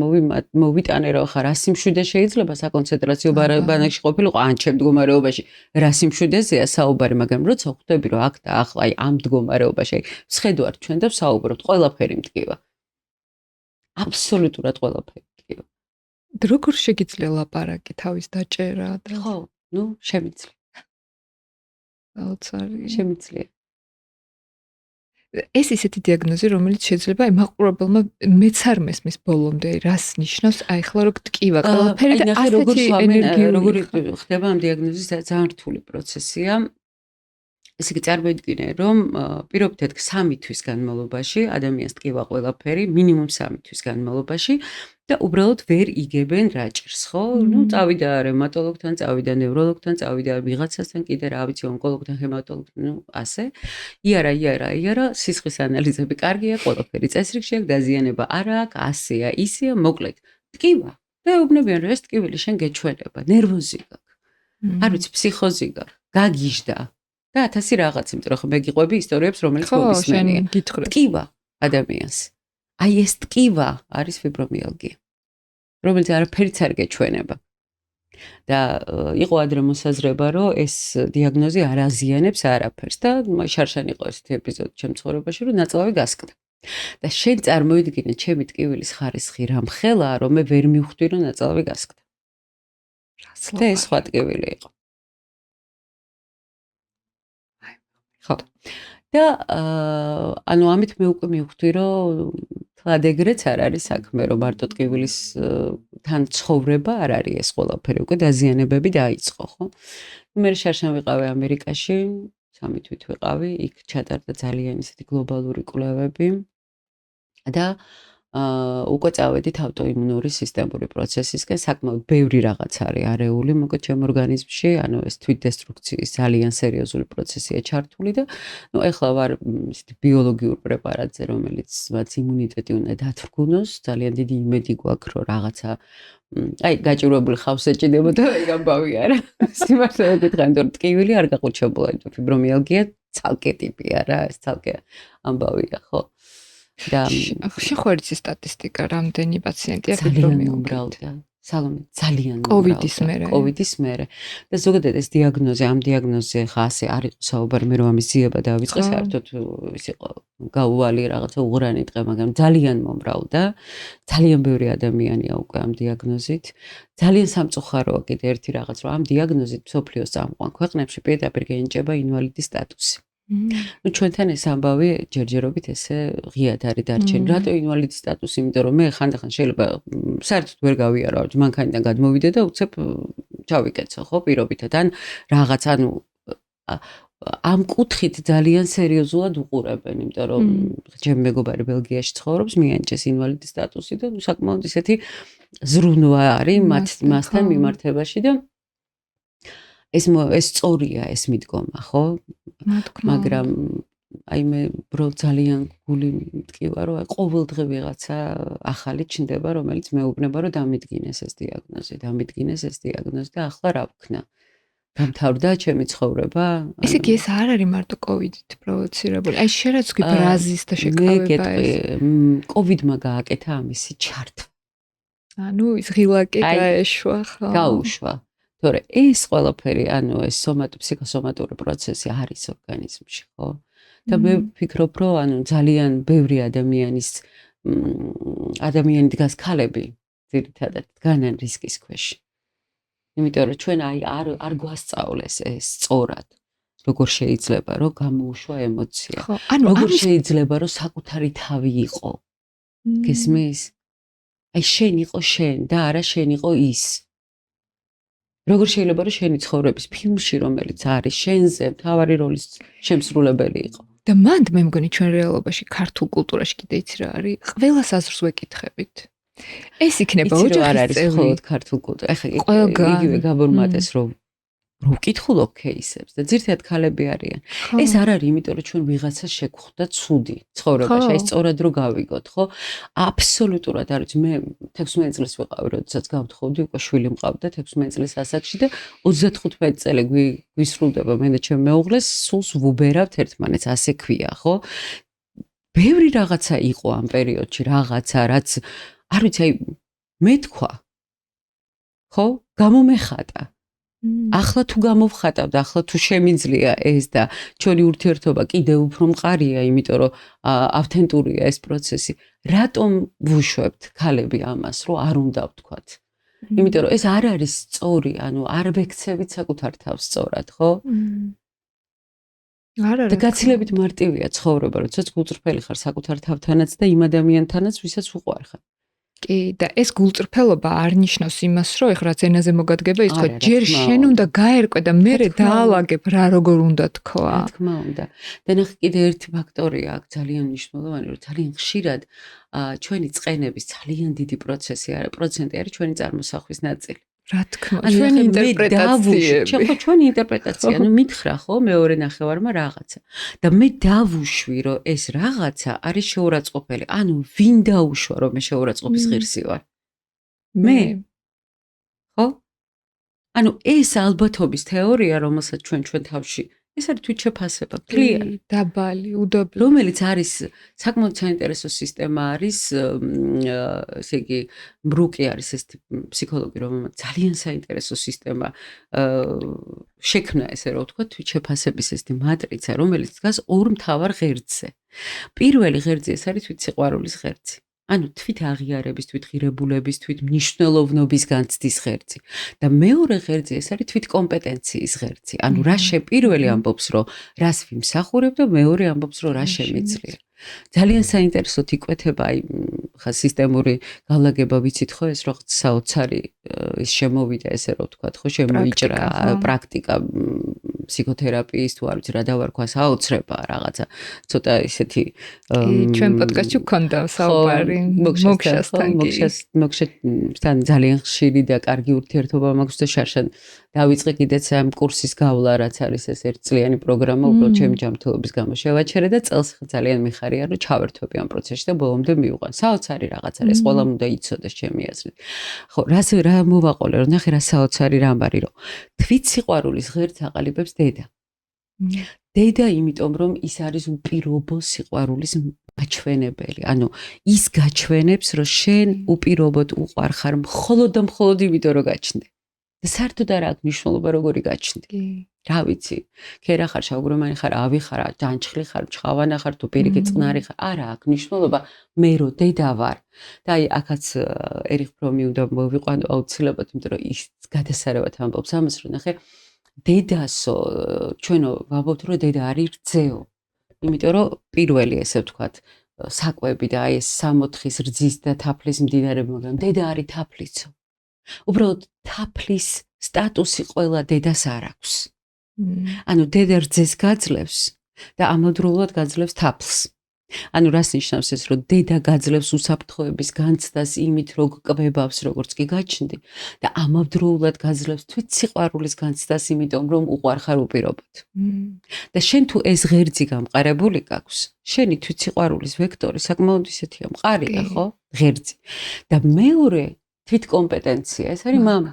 მოვიტანე რომ ხა რა სიმშვიდე შეიძლება საკონცენტრაციო ბანაკში ყოფილიყო, ან ჩემ მდგომარეობაში რა სიმშვიდეზეა საუბარი, მაგრამ როცა ხვდები რომ აქ და ახლა აი ამ მდგომარეობაში ვხედავთ ჩვენ და ვსაუბრობთ, ყველაფერი მткиვა. აბსოლუტურად ყველაფერი მткиვა. როგორ შეგიძლია ლაპარაკი თავის დაჭერა და ხო, ნუ შემიძლია. საოცარია. შემიძლია. ეს ისეთი დიაგნოზი, რომელიც შეიძლება აი მაყურებელმა მეც არ მესმის ბოლომდე, რას ნიშნავს აი ახლა რო გტკივა ყველაფერი და ასეთი ენერგიული როგორი ხდება ამ დიაგნოზის ძალიან რთული პროცესია. ესე იგი წარმოიდგინე, რომ პირობითად 3 თვის განმავლობაში ადამიანს ტკივა ყველაფერი, მინიმუმ 3 თვის განმავლობაში და უბრალოდ ვერ იგებენ რაჭერს, ხო? ნუ წავიდა რევმატოლოგთან, წავიდა ნევროლოგთან, წავიდა ვიღაცასთან, კიდე რა ვიცი, ონკოლოგთან, ჰემატოლოგთან, ნუ ასე. იერა, სისხლის ანალიზები კარგია, ყველაფერი წესრიგში აქვს, დაზიანება არა აქვს, ასეა, ისეა, მოკლედ. ტკივა. და ეუბნებიან, რომ ეს ტკივილი შენ გეჩვენება, ნერვოზი გაქვს. არ ვიცი, ფსიქოზი გაქვს, გაგიჟდა. და 1000 რაღაც, იმიტომ რომ მე გიყვები ისტორიებს, რომელიც მოგისმენია. ტკივა ადამიანს. აი ეს ტკივა არის ფიბრომიალგია, რომელიც არაფერიც არ გეჩვენება. და იყო ადრე მოსაზრება, რომ ეს დიაგნოზი არ აზიანებს არაფერს და შარშან იყო ესეთი ეპიზოდი ჩემ ცხოვრებაში, რომ ნაწლავი გასკდა. და შენ წარმოიდგინე, ჩემი ტკივილის ხარისხი რამხელა, რომ მე ვერ მივხვდი, რომ ნაწლავი გასკდა. და ეს სხვა ტკივილი იყო. და ანუ ამით მე უკვე მივხვდი, რომ თლად ეგრეც არ არის საქმე, რომ მარტო ტკივილის თან ცხოვრება არ არის ეს ყველაფერი, უკვე დაზიანებები დაიწყო, ხო? მე შარშან ვიყავი ამერიკაში, 3 თვით ვიყავი, იქ ჩატარდა ძალიან ისეთი გლობალური კვლევები და უკვე წავედით ავტოიმუნური სისტემური პროცესისკენ, საკმაოდ ბევრი რაღაც არის არეული, მოკლედ ჩემ ორგანიზმში, ანუ ეს თვითდესტრუქციის ძალიან სერიოზული პროცესია ჩართული და ნუ ეხლა ვარ ისეთი ბიოლოგიურ პრეპარატზე, რომელიც მათ იმუნიტეტი უნდა დათრგუნოს, ძალიან დიდი იმედი გვაქვს, რომ რაღაცა აი გაჭირვებული ხავს ეჭიდება და ეგ ამბავი არა. სიმართლე გითხრათ, რომ ტკივილი არ გაყუჩებულა, ფიბრომიალგია ცალკე ტიპია რა, ეს ცალკე ამბავია, ხო? და შეხვერიცი სტატისტიკა რამდენი პაციენტია ძალიან უმრავლდა. სალომე ძალიან კოვიდის მერე და ზოგადად ეს დიაგნოზი ამ დიაგნოზზე ხა ასე არ იყო საუბარი მე რომ ამის ძიება დავიწყე საერთოდ ის იყო გაუვალი რაღაცა უღრანი დღე მაგრამ ძალიან მომრავლდა ძალიან ბევრი ადამიანია უკვე ამ დიაგნოზით ძალიან სამწუხაროა კიდე ერთი რაღაც რომ ამ დიაგნოზით მსოფლიოს წამყვან ქვეყნებში პირდაპირ გენიჭება ინვალიდის სტატუსი ну ჩვენთან ეს ამბავი ჯერჯერობით ესე ღიად არის დარჩენილი. რატო ინვალიდის სტატუსი? იმიტომ რომ მე ხანდახან შეიძლება საერთოდ ვერ გავიარო, მანქანიდან გადმოვიდე და უცებ ჩავიკეცო, ხო, პირობითად. ან რაღაც, ანუ ამ კუთხით ძალიან სერიოზულად უყურებენ, იმიტომ რომ ჩემი მეგობარი ბელგიაში ცხოვრობს, მიენიჭეს ინვალიდის სტატუსი და საკმაოდ ისეთი ზრუნვა არის მასთან მიმართებაში და ეს სწორია ეს მიდგომა, ხო? მაგრამ აი მე ძალიან გული მტკივა რომ ყოველ დღე ვიღაცა ახალი ჩნდება რომელიც მეუბნება რომ დამიდგინეს ეს დიაგნოზი და ახლა რა ვქნა დამთავრდა ჩემი ცხოვრება ესე კი ეს არ არის მარტო კოვიდით პროვოცირებული აი შენ რაც კი ბრაზის და შეკავება ეს კოვიდმა გააკეთა ამისი ჩართვა ანუ ის ღილაკი გაეშვა ხო გაუშვა თორე ეს ყველაფერი ანუ ეს ფსიქოსომატური პროცესი არის ორგანიზმში ხო და მე ვფიქრობ რომ ანუ ძალიან ბევრი ადამიანი დგას ქალები ძირითადად დგანან რისკის ქვეშ იმიტომ რომ ჩვენ აი არ გვასწავლეს ეს სწორად როგორ შეიძლება რომ გამოუშვა ემოცია როგორ შეიძლება რომ საკუთარი თავი იყო გესმის აი შენ იყო შენ და არა შენ იყო ის როგორ შეიძლება რომ შენი ცხოვრების ფილმში რომელიც არის შენზე მთავარი როლის შემსრულებელი იყო და მანდ მე მგონი ჩვენ რეალობაში ქართულ კულტურაში კიდე იცი რა არის ყველას აზრს ვეკითხებით ეს იქნება ოჯახის წევრი ქართულ კულტურა ეხლა იგივე გაბორმატეს რომ ვკითხულობ кейსებს და ძირთად ქალები არიან ეს არ არის იმიტომ რომ ჩვენ ვიღაცას შეგხვდა ცუდი ცხოვრებაში აი სწორად რო გავიგოთ ხო აბსოლუტურად არ ვიცი მე 16 წელს ვიყავი როდესაც გავთხოვდი უკვე შვილი მყავდა 16 წლის ასაკში და 35 წელი გვისრულდება მე და ჩემ მეუღლეს სულს ვუბერავთ ერთმანეთს ასე ქვია ხო ბევრი რაღაცა იყო ამ პერიოდში რაღაცა რაც არ ვიცი აი მე თქვა ხო გამომეხატა ახლა თუ გამოვხატავ და ახლა თუ შემიძლია ეს და ჩვენი ურთიერთობა კიდევ უფრო მყარია, იმიტომ რომ ავთენტურია ეს პროცესი. რატომ ვუშვებთ ქალები ამას, რომ არ უნდა ვთქვათ? იმიტომ რომ ეს არ არის სწორი, ანუ არ ვექცევით საკუთარ თავს სწორად, ხო? არა. და გაცილებით მარტივია ცხოვრება, როდესაც გულწრფელი ხარ საკუთარ თავთანაც და იმ ადამიანთანაც, ვისაც უყვარ ხარ. კი და ეს გულწრფელობა არ ნიშნავს იმას, რომ ეხლა ზენაზე მოგადგება ის თქვა, ჯერ შენ უნდა გაერკვე და მე დაალაგებ რა როგორ უნდა თქვა. რა თქმა უნდა. და ნახე კიდე ერთი ფაქტორია აქ ძალიან მნიშვნელოვანი, რომ ძალიან ხშირად ჩვენი წყენების ძალიან დიდი პროცენტი არის ჩვენი წარმოსახვის ნაწილი. რა თქმა უნდა, ჩვენი ინტერპრეტაციები. ჩვენი ინტერპრეტაცია, ну მითხრა ხო მეორე ნახევარმა რაღაცა. და მე დავუშვი, რომ ეს რაღაცა არის შეურაცხყოფელი. ანუ ვინ დაუშვა, რომ მე შეურაცხყოფის ღირსი ვარ? მე. ხო? ანუ ეს ალბათობის თეორია, რომელსაც ჩვენ თავში ეს არის თვითშეფასება, კლიანი, დაბალი, უდაბლო, რომელიც არის საკმაოდ საინტერესო სისტემა არის, ესე იგი, ბრუკი არის ეს ფსიქოლოგი, რომელმაც ძალიან საინტერესო სისტემა შექმნა, ესე რომ ვთქვა, თვითშეფასების ეს მატრიცა, რომელიც დგას ორ მთავარ ღერძზე. პირველი ღერძი ეს არის თვითსიყვარულის ღერძი. ანუ თვით აღიარების, თვით ღირებულების, თვით მნიშვნელოვნობის განცდის ღერძი. და მეორე ღერძი ეს არის თვით კომპეტენციის ღერძი. ანუ რა პირველი ამბობს, რომ რას ვიმსახურებ და მეორე ამბობს, რომ რა შემიძლია. ძალიან საინტერესოდ იკვეთება აი ხა სისტემური განლაგება ვიცით ხო ეს რაღაც საოცარი ის შემოვიდა ესე რომ ვთქვათ ხო შემოიჭრა პრაქტიკა ფსიქოთერაპიის თუ არ ვიცი რა დავარქვა საოცრება რაღაცა ცოტა ისეთი ჩვენ პოდკასტში გქონდა საუბარი მოგშასთან ძალიან ხშირი და კარგი ურთიერთობა მაქვს და შარშან დავიწყე კიდეც ამ კურსის გავლა რაც არის ეს ერთწლიანი პროგრამა უბრალოდ ჩემი ჯანმრთელობის გამო შევაჩერე და წელს ძალიან მიხარია რომ ჩავერთვები ამ პროცესში და ბოლომდე მივიყვან საოცარი რაღაც არის ყველამ უნდა იცოდეს ჩემი აზრით ხო რა მოვაყოლე რომ ნახე რა საოცარი რამ არის რომ თვით სიყვარულის ღერძს აყალიბებს დედა დედა იმიტომ რომ ის არის უპირობო სიყვარულის მაჩვენებელი ანუ ის გაჩვენებს რომ შენ უპირობოდ უყვარ ხარ მხოლოდ და მხოლოდ იმიტომ რომ გაჩნდე და საერთოდ არ აქვს მნიშვნელობა როგორი გაჩნდი. რა ვიცი, ქერა ხარ, შავგრომანი ხარ, ავი ხარ, ჯანჩხლი ხარ, ჩხავანა ხარ, თუ პირიქით წყნარი ხარ, არა აქვს მნიშვნელობა, მე რო დედა ვარ. და აი აქაც ერიხ ფრომი უნდა მოვიყვანო აუცილებლად, იმიტომ რომ ის გადასარევად ამბობს ამას, რომ ნახე, დედასო, ჩვენო ვამბობთ, რომ დედა არის რძეო. იმიტომ რომ პირველი ესე ვთქვათ, საკვები და აი ეს 64-ის რძის და თაფლის მდინარეები, მაგრამ დედა არის თაფლიცო. უბრალოდ თაფლის სტატუსი ყველა დედას არ აქვს. ანუ დედა რძეს გაძლევს და ამავდროულად გაძლევს თაფლს. ანუ რას ნიშნავს ეს, რომ დედა გაძლევს უსაფრთხოების განცდას იმით, რომ კვებავს, როგორც კი გაჩნდი და ამავდროულად გაძლევს თვით სიყვარულის განცდას იმიტომ, რომ უყვარ ხარ უპირობოდ. და შენ თუ ეს ღერძი გამყარებული გაქვს, შენი თვით სიყვარულის ვექტორი საკმაოდ ისეთია მყარია, ხო? ღერძი. და მეორე თვით კომპეტენცია, ეს არის მამა.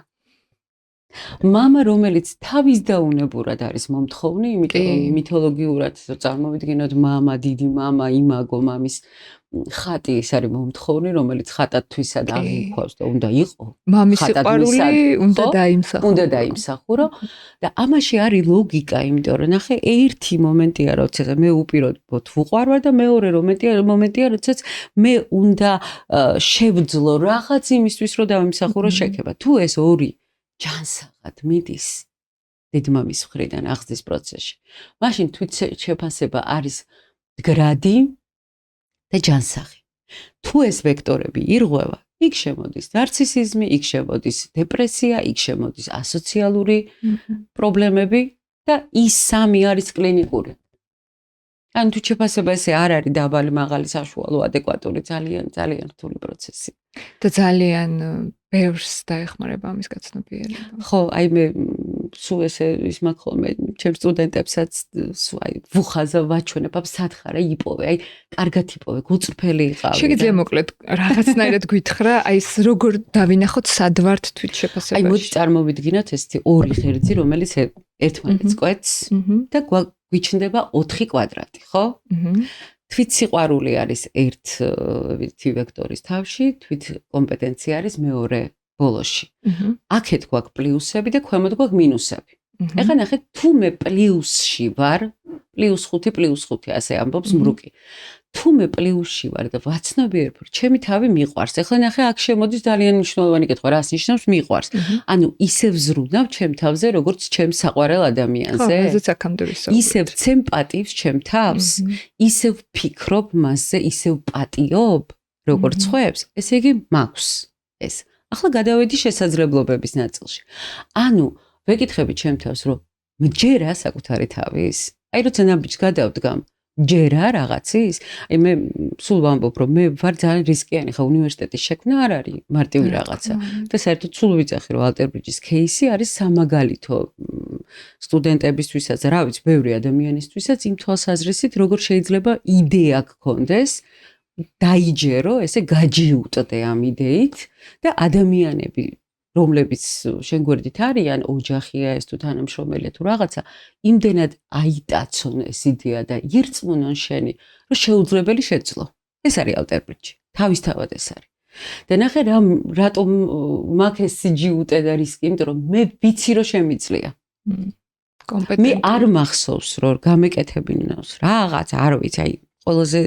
მამა, რომელიც თავის დაუნებურად არის მომთხოვნი, იმიტომ რომ მითოლოგიურად წარმოვიდგინოთ მამა, დიდი მამა, იმაგო, მამის ხატი ის არის მომთხოვნი, რომელიც ხატათვისად აღიქვავს და უნდა იყო. მამის სიყვარული უნდა დაიმსახურო და ამაში არის ლოგიკა, იმიტომ რომ ნახე, ერთი მომენტია, როდესაც მე უპირობოდ ვუყვარ და მეორე მომენტია, როდესაც მე უნდა შევძლო რაღაც იმისთვის, რომ დავიმსახურო შექება. თუ ეს ორი ჯანსაღად მიდის დედმამის მხრიდან აღზრდის პროცესში. მაშინ თვით შეფასება არის მდგრადი და ჯანსაღი. თუ ეს ვექტორები ირღვევა, იქ შემოდის ნარცისიზმი, იქ შემოდის დეპრესია, იქ შემოდის ასოციალური პრობლემები და ის სამი არის კლინიკური. ან თუ შეფასება ესე არ არის დაბალი, მაღალი, საშუალო, ადეკვატური, ძალიან ძალიან რთული პროცესი. და ძალიან ბევრს დაეხმარება ამის გაცნობიერება. ხო, აი მე სულ ესე ის მაქვს ხოლმე ჩემ სტუდენტებსაც აი ვუხაზა ვაჩვენებ სათხარა იპოვე, აი კარგად იპოვე, გულწრფელი იყავი. შეგიძლია მოკლედ რაღაცნაირად გითხრა, აი ეს როგორ დავინახოთ სად ვართ თვით შეფასებაში. აი მოდი წარმოვიდგინოთ ესეთი ორი ღერძი, რომელიც ერთმანეთს კვეთს და გვიჩნდება 4 კვადრატი, ხო? თვით სიყვარული არის ერთი ვექტორის თავში, თვით კომპეტენცია არის მეორე ბოლოში. აქეთ გვაქვს პლუსები და ქვემოთ გვაქვს მინუსები. ეხლა ნახეთ, თუ მე პლუსში ვარ, +5 ასე ამბობს მრუკი. თუ მე პლუსში ვარ და ვაცნობიერებ, რომ ჩემი თავი მიყვარს. ეხლა ნახე, აქ შემოდის ძალიან მნიშვნელოვანი კითხვა, რას ნიშნავს მიყვარს? ანუ ისევ ზრუნავ ჩემ თავზე, როგორც ჩემ საყვარელ ადამიანზე. ხო, ესეც აქამდე ვისაუბრეთ. ისევ ვცემ პატივს ჩემ თავს, ისევ ვფიქრობ მასზე, ისევ პატიობ, როგორც ხვებს, ესე იგი მაქვს ეს. ახლა გადავედი შესაძლებლობების ნაწილში. ანუ ვეკითხები ჩემ თავს, რომ მჯერა საკუთარი თავის? აი როცა ნაბიჯს გადავდგამ, ჯერა რაღაცის? აი მე სულ ვამბობ, რომ მე ვარ ძალიან რისკიანი, ხა უნივერსიტეტის შექმნა არ არის მარტივი რაღაცა. და საერთოდ სულ ვიცახი, რომ ალტერბრიჯის кейსი არის სამაგალითო სტუდენტებისთვისაც, რა ვიცი, ბევრი ადამიანისთვისაც იმ თვალსაზრისით, როგორ შეიძლება იდეა გქონდეს, დაიჯერო, ესე გაჯიუტდე ამ იდეით და ადამიანები რომლებიც შენ გვერდით არიან, ოჯახია ეს თუ თანამშრომელია თუ რაღაცა, იმდენად აიტაცონ ეს იდეა და ირწმუნონ შენი, რომ შეუძლებელი შეძლო. ეს არის ალტერბრიჯი. თავისთავად ეს არის. და ნახე რატომ მაქვს ეს სიჯიუტე და რისკი, იმიტომ რომ მე ვიცი რომ შემიძლია. მე არ მახსოვს რომ გამეკეთებინოს რაღაც, არ ვიცი, აი ყველაზე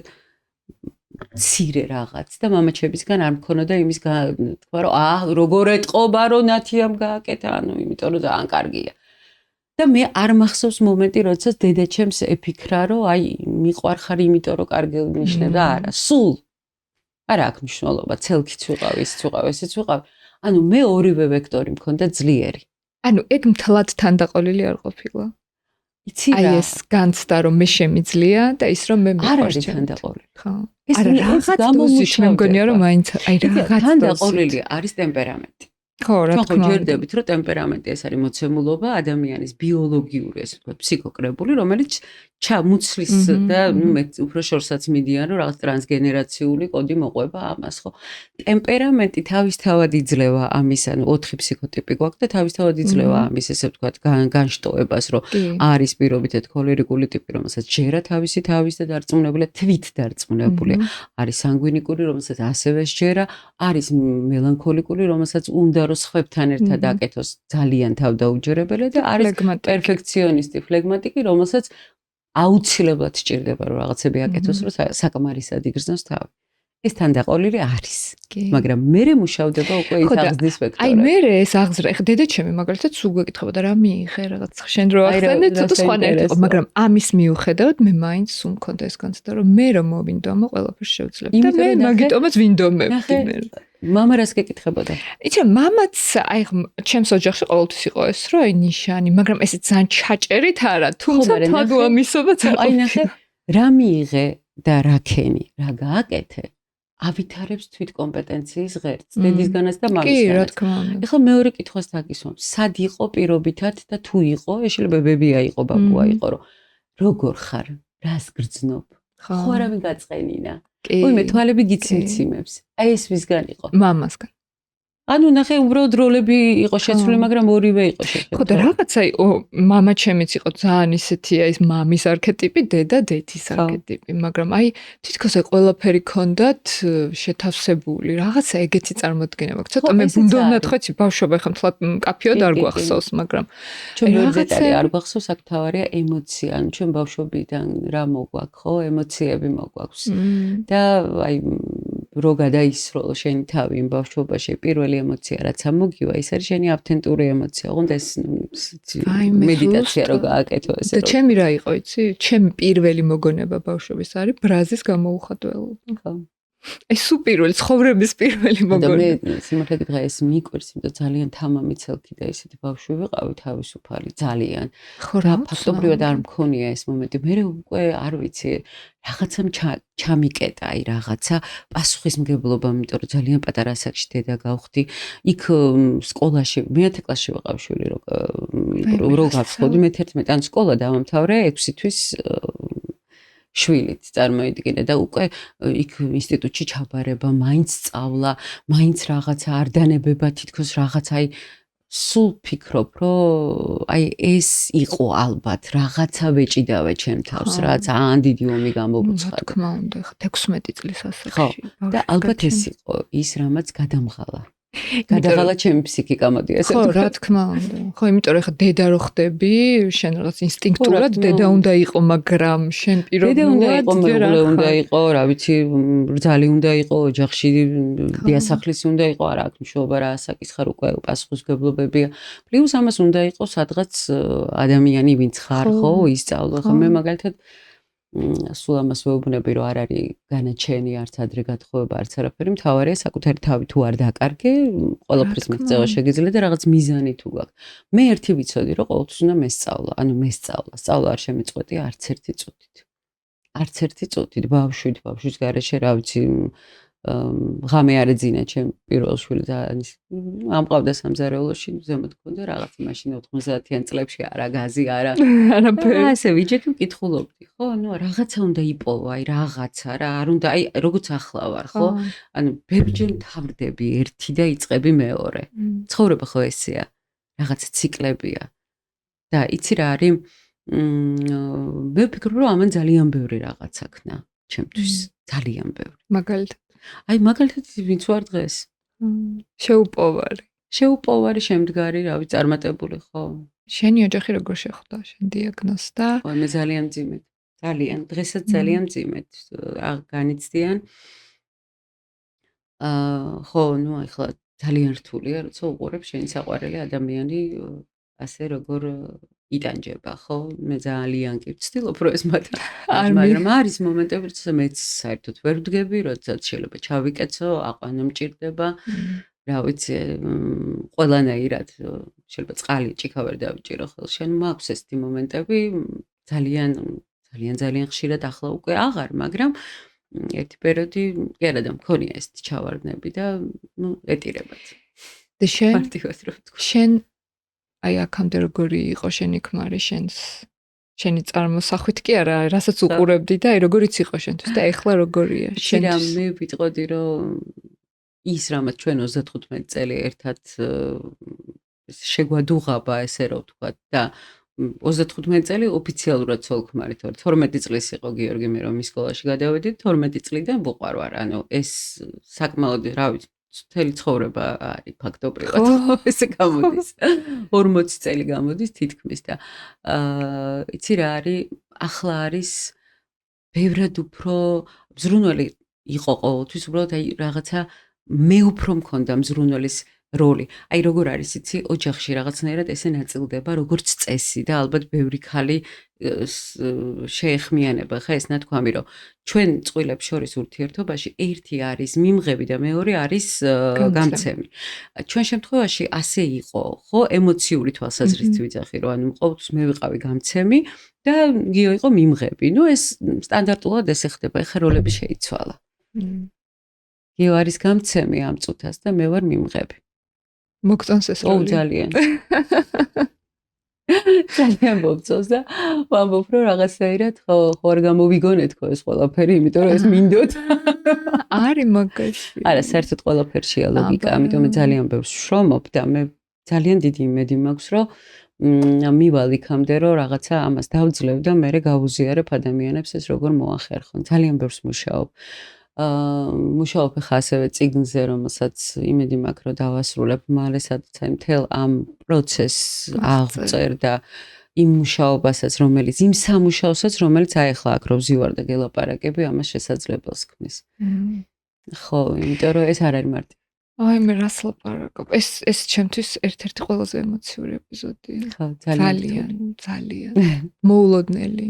ცირე რაღაც და მამაჩემისგან არ მქონოდა იმის თქვა რომ როგორ ეტყობა რომ ნათიამ გააკეთა, ანუ იმიტომ რომ ძალიან კარგია. და მე არ მახსოვს მომენტი, როდესაც დედაჩემს ეფიქრა, რომ აი მიყვარხარ იმიტომ რომ კარგი ნიშნებდა, არა, სულ არა აქვს მნიშვნელობა, ცელქიც ვიყავ, ისიც ვიყავ, ესეც ვიყავ. ანუ მე ორივე ვექტორი მქონდა ძლიერი. ანუ ეგ მთლად თანდაყოლილი არ ყოფილა. იცი რა? აი ეს განცდა რომ მე შემიძლია და ის რომ მე არ მიყვარს არის თანდაყოლილი. ხო. ეს არა რაღაც დოზით მე მგონია რომ მაინც აი რაღაც თანდაყოლილი არის ტემპერამენტი. ხო, რა თქვენ ხო თქმა უნდა. ჯერდებით რომ ტემპერამენტი ეს არის მოცემულობა ადამიანის ბიოლოგიური ესე ვთქვათ ფსიქოკრებული, რომელიც ჩამუცლის და ნუ მე უფრო შორსაც მიდიან რომ რაღაც ტრანსგენერაციული კოდი მოყვება ამას, ხო? ტემპერამენტი თავისთავად იძლევა ამის, ანუ 4 ფსიქოტიპი გვაქვს და თავისთავად იძლევა ამის ესე ვთქვათ განშტოებას, რომ არის პირობითად ქოლერიკული ტიპი, რომელსაც ჯერა თავისი თავის და დარწმუნებულია, თვით დარწმუნებულია. არის სანგვინიკური, რომელსაც ასევე ჯერა, არის მელანქოლიკური, რომელსაც უნდა რომ სხვებთან ერთად აკეთოს ძალიან თავდაუჯერებელი და არის პერფექციონისტი, ფლეგმატიკი, რომელსაც აუცილებლად სჭირდება რომ რაღაცები აკეთოს, რომ საკმარისად იგრძნოს თავი. ეს თანდაყოლილი არის. მაგრამ მე მუშავდება უკვე ის აღზრდის ვექტორები. აი მე ეს აღზრდა, ეხლა დედაჩემი მაგალითად სულ გვეკითხებოდა რა მიიღე რაღაც შენ რო ახსენე, ცოტა სხვანაირად იყო, მაგრამ ამის მიუხედავად მე მაინც სულ მქონდა ეს განცდა, რომ მე რომ მოვინდომო, ყველაფერს შევძლებ და მე მაგიტომაც ვინდომებდი მე. მამა რას გეკითხებოდა? იცი რა, მამაც აი ჩემს ოჯახში ყოველთვის იყო ეს, რომ აი ნიშანი, მაგრამ ესე ძალიან ჩაჭერით არა, თუმცა თვადუამისობაც არ აი ნახე, რა მიიღე და რა ქენი, რა გააკეთე? ავითარებს თვით კომპეტენციის ღერწს, დედისგანაც და მამისგანაც. კი, რა თქმა უნდა. ეხლა მეორე კითხვას დაგისვამ, სად იყო პირობითად და თუ იყო, შეიძლება ბებია იყო, ბაბუა იყო, რომ როგორ ხარ, რას გრძნობ? ხო არავინ გაწყენინა. უიმე თვალები გიციმციმებს. აი ეს ვისგან იყო? მამასგან. ანუ ნახე, უბრალოდ როლები იყო შეცვლილი, მაგრამ ორივე იყო შეხედული. ხო და რაღაცა მამა ჩემიც იყო ძალიან ისეთია, ის მამის არქეტიპი, დედა დედის არქეტიპი, მაგრამ აი თითქოს აი ყველაფერი ქონდათ შეთავსებული, რაღაცა ეგეთი წარმოდგენა მაქვს. ცოტა მე ბუნდოვნად ხეცი ბავშვობა ხომ თლა კაფეოდ არ გვახსოვს, მაგრამ ჩვენ რაღაცა არ გვახსოვს, აქ თავარია ემოცია, ანუ ჩვენ ბავშვობიდან რა მოგვაქვს, ხო, ემოციები მოგვაქვს. და აი რო გადაისროლო შენი თავი იმ ბავშვობაში პირველი ემოცია რაც ამოგივა ის არის შენი ავთენტური ემოცია ოღონდ ეს მედიტაცია რო გააკეთო ესე და ჩემი რა იყო იცი ჩემი პირველი მოგონება ბავშვობის არის ბრაზის გამოუხატველობა ხო ეს სუპირველი ცხოვრების პირველი მოგონება და მე სიმართლე გითხრა ეს მიკვირს იმიტომ ძალიან თამამი ცელქი და ისეთი ბავშვი ვიყავი თავისუფალი ძალიან ხო რა ფაქტობრივად არ მქონია ეს მომენტი მე უკვე არ ვიცი რაღაცამ ჩამიკეტა აი რაღაცა პასუხისმგებლობა იმიტომ რომ ძალიან პატარა ასაკში დედა გავხდი იქ სკოლაში მე-10 კლასში ვიყავ შვილი რო გავხდი მე-11 ან სკოლა დავამთავრე 6 თვის შვილით წარმოიდგინე და უკვე იქ ინსტიტუტში ჩაბარება, მაინც სწავლა, მაინც რაღაცა არ დანებება, თითქოს რაღაცა აი სულ ფიქრობ, რომ აი ეს იყო ალბათ რაღაცა ვეჭიდავე ჩემ თავს, რა ძალიან დიდი ომი გამოვუცხადა. რა თქმა უნდა, 16 წლის ასაკში. ხო, და ალბათ ეს იყო ის რამაც გადამღალა. გადაღალა ჩემი ფსიქიკა მოდი ასე ხო რა თქმა უნდა ხო იმიტომ რომ ხა დედა რო ხდები შენ რაღაც ინსტინქტურად დედა უნდა იყო მაგრამ შენ პიროვნულად დედა უნდა იყო რა ვიცი რძალი უნდა იყო ოჯახში დიასახლისი უნდა იყო არა აქ მშობა რა ასაკის ხარ უკვე პასუხისმგებლობებია პლუს ამას უნდა იყო სადღაც ადამიანი ვინც ხარ ხო ისწავლო ხო მე მაგალითად სულ ამას ვეუბნები რომ არ არის განაჩენი არც ადრე გათხოვება არც არაფერი მთავარია საკუთარი თავი თუ არ დაკარგე ყველაფრის მიღწევა შეგიძლია და რაღაც მიზანი თუ გაქვს მე ერთი ვიცოდი რომ ყოველთვის უნდა მესწავლა ანუ სწავლა არ შემეწყვეტი არც ერთი წუთით ბავშვის გარეშე რა ვიცი ღამე არ ეძინა ჩემ პირველ შვილს და ამყავდა სამზარეულოში ზემოთ მქონდა რაღაც მაშინ 90-იან წლებში არა გაზი არა არაფერი ასე ვიჯექი მკითხულობდი ხო ნუ რაღაცა უნდა იპოვა აი რაღაცა რა არ უნდა აი როგორც ახლა ვარ ხო ანუ ბევრჯერ მთავრდები ერთი და იწყები მეორე ცხოვრება ხო ესეა რაღაც ციკლებია და იცი რა არის მე ვფიქრობ რომ ამან ძალიან ბევრი რაღაცა ქნა ჩემთვის ძალიან ბევრი მაგალითად აი მაგალითად ვინც ვარ დღეს შეუპოვარი შემდგარი რავი წარმატებული ხო შენი ოჯახი როგორ შეხვდა შენ დიაგნოზს და ხო მე ძალიან მძიმედ ძალიან დღესაც ძალიან მძიმედ განიცდიან. ხო, ნუ ახლა ძალიან რთულია, როცა უყურებ შენი საყვარელი ადამიანი ასე როგორ იტანჯება, ხო? მე ძალიან კი ვცდილობ, რომ ეს მაგრამ არის მომენტები, როცა მეც საერთოდ ვერ ვდგები, როდესაც შეიძლება ჩავიკეცო, აყვანო მჭირდება. რა ვიცი, ყველანაირად შეიძლება წყალი ჭიქა ვერ დავიჭირო ხელშენ, მაქვს ესეთი მომენტები, ძალიან ხშირად ახლა უკვე აღარ, მაგრამ ერთი პერიოდი კი არა და მქონია ესეთი ჩავარდნები და ნუ ეტირებად. და შენ მარტივად რო ვთქვა. შენ აი აქამდე როგორი იყო შენი ქმარი შენი წარმოსახვით კი არა, რასაც უყურებდი და აი როგორიც იყო შენთვის და ეხლა როგორია შენთვის? მე ვიტყოდი რომ ის რამაც ჩვენ 35 წელი ერთად შეგვადუღაბა ესე რომ ვთქვა და 35 წელი ოფიციალურად ცოლ-ქმარით ვარ. 12 წლის იყო გიორგი მე რომ ის სკოლაში გადავედი, 12 წლიდან ვუყვარ. ანუ ეს საკმაოდ რა ვიცი, მთელი ცხოვრება არის ფაქტობრივად. ესე გამოდის. 40 წელი გამოდის თითქმის და იცი რა არის, ახლა არის ბევრად უფრო მზრუნველი იყო ყოველთვის, უბრალოდ აი რაღაცა მე უფრო მქონდა მზრუნველის როლი. აი როგორ არის იცი, ოჯახში რაღაცნაირად ესე ნაწილდება როგორც წესი და ალბათ ბევრი ქალი შეეხმიანება ხა ეს ნათქვამი რომ ჩვენ წყვილებს შორის ურთიერთობაში ერთი არის მიმღები და მეორე არის გამცემი. ჩვენ შემთხვევაში ასე იყო, ხო, ემოციური თვალსაზრისით ვიძახი რომ ანუ ყოველთვის მე ვიყავი გამცემი და გიო იყო მიმღები. ნუ ეს სტანდარტულად ესე ხდება, ეხა როლები შეიცვალა. გიო არის გამცემი ამ წუთას და მე ვარ მიმღები. მოგწონს ეს როლი? ძალიან. ძალიან მოგწონს და ვამბობ რომ რაღაცაირად ხო არ გამოვიგონეთ ხო ეს ყველაფერი, იმიტომ რომ ეს მინდოდ. არის მაგაში. არა, საერთოდ ყველაფერშია ლოგიკა, ამიტომ მე ძალიან ბევრს შრომობ და მე ძალიან დიდი იმედი მაქვს რომ მივალ იქამდე რომ რაღაცა ამას დავძლევ და მე გავუზიარებ ადამიანებს ეს როგორ მოახერხონ. ძალიან ბევრს მუშაობ. მუშაობ ხა ასევე წიგნზე, რომელსაც იმედი მაქვს რომ დავასრულებ მალე, სადაც აი მთელ ამ პროცესს აღწერ და იმ მუშაობასაც, რომელიც იმ სამუშაოსაც, რომელიც აი ახლა აქ რო ვზივარ და გელაპარაკები, ამას შესაძლებელს ქმნის. ხო, იმიტომ რომ ეს არ არის მარტივი. აი მე რას ლაპარაკობ? ეს ჩემთვის ერთ-ერთი ყველაზე ემოციური ეპიზოდია. ხო, ძალიან მოულოდნელი.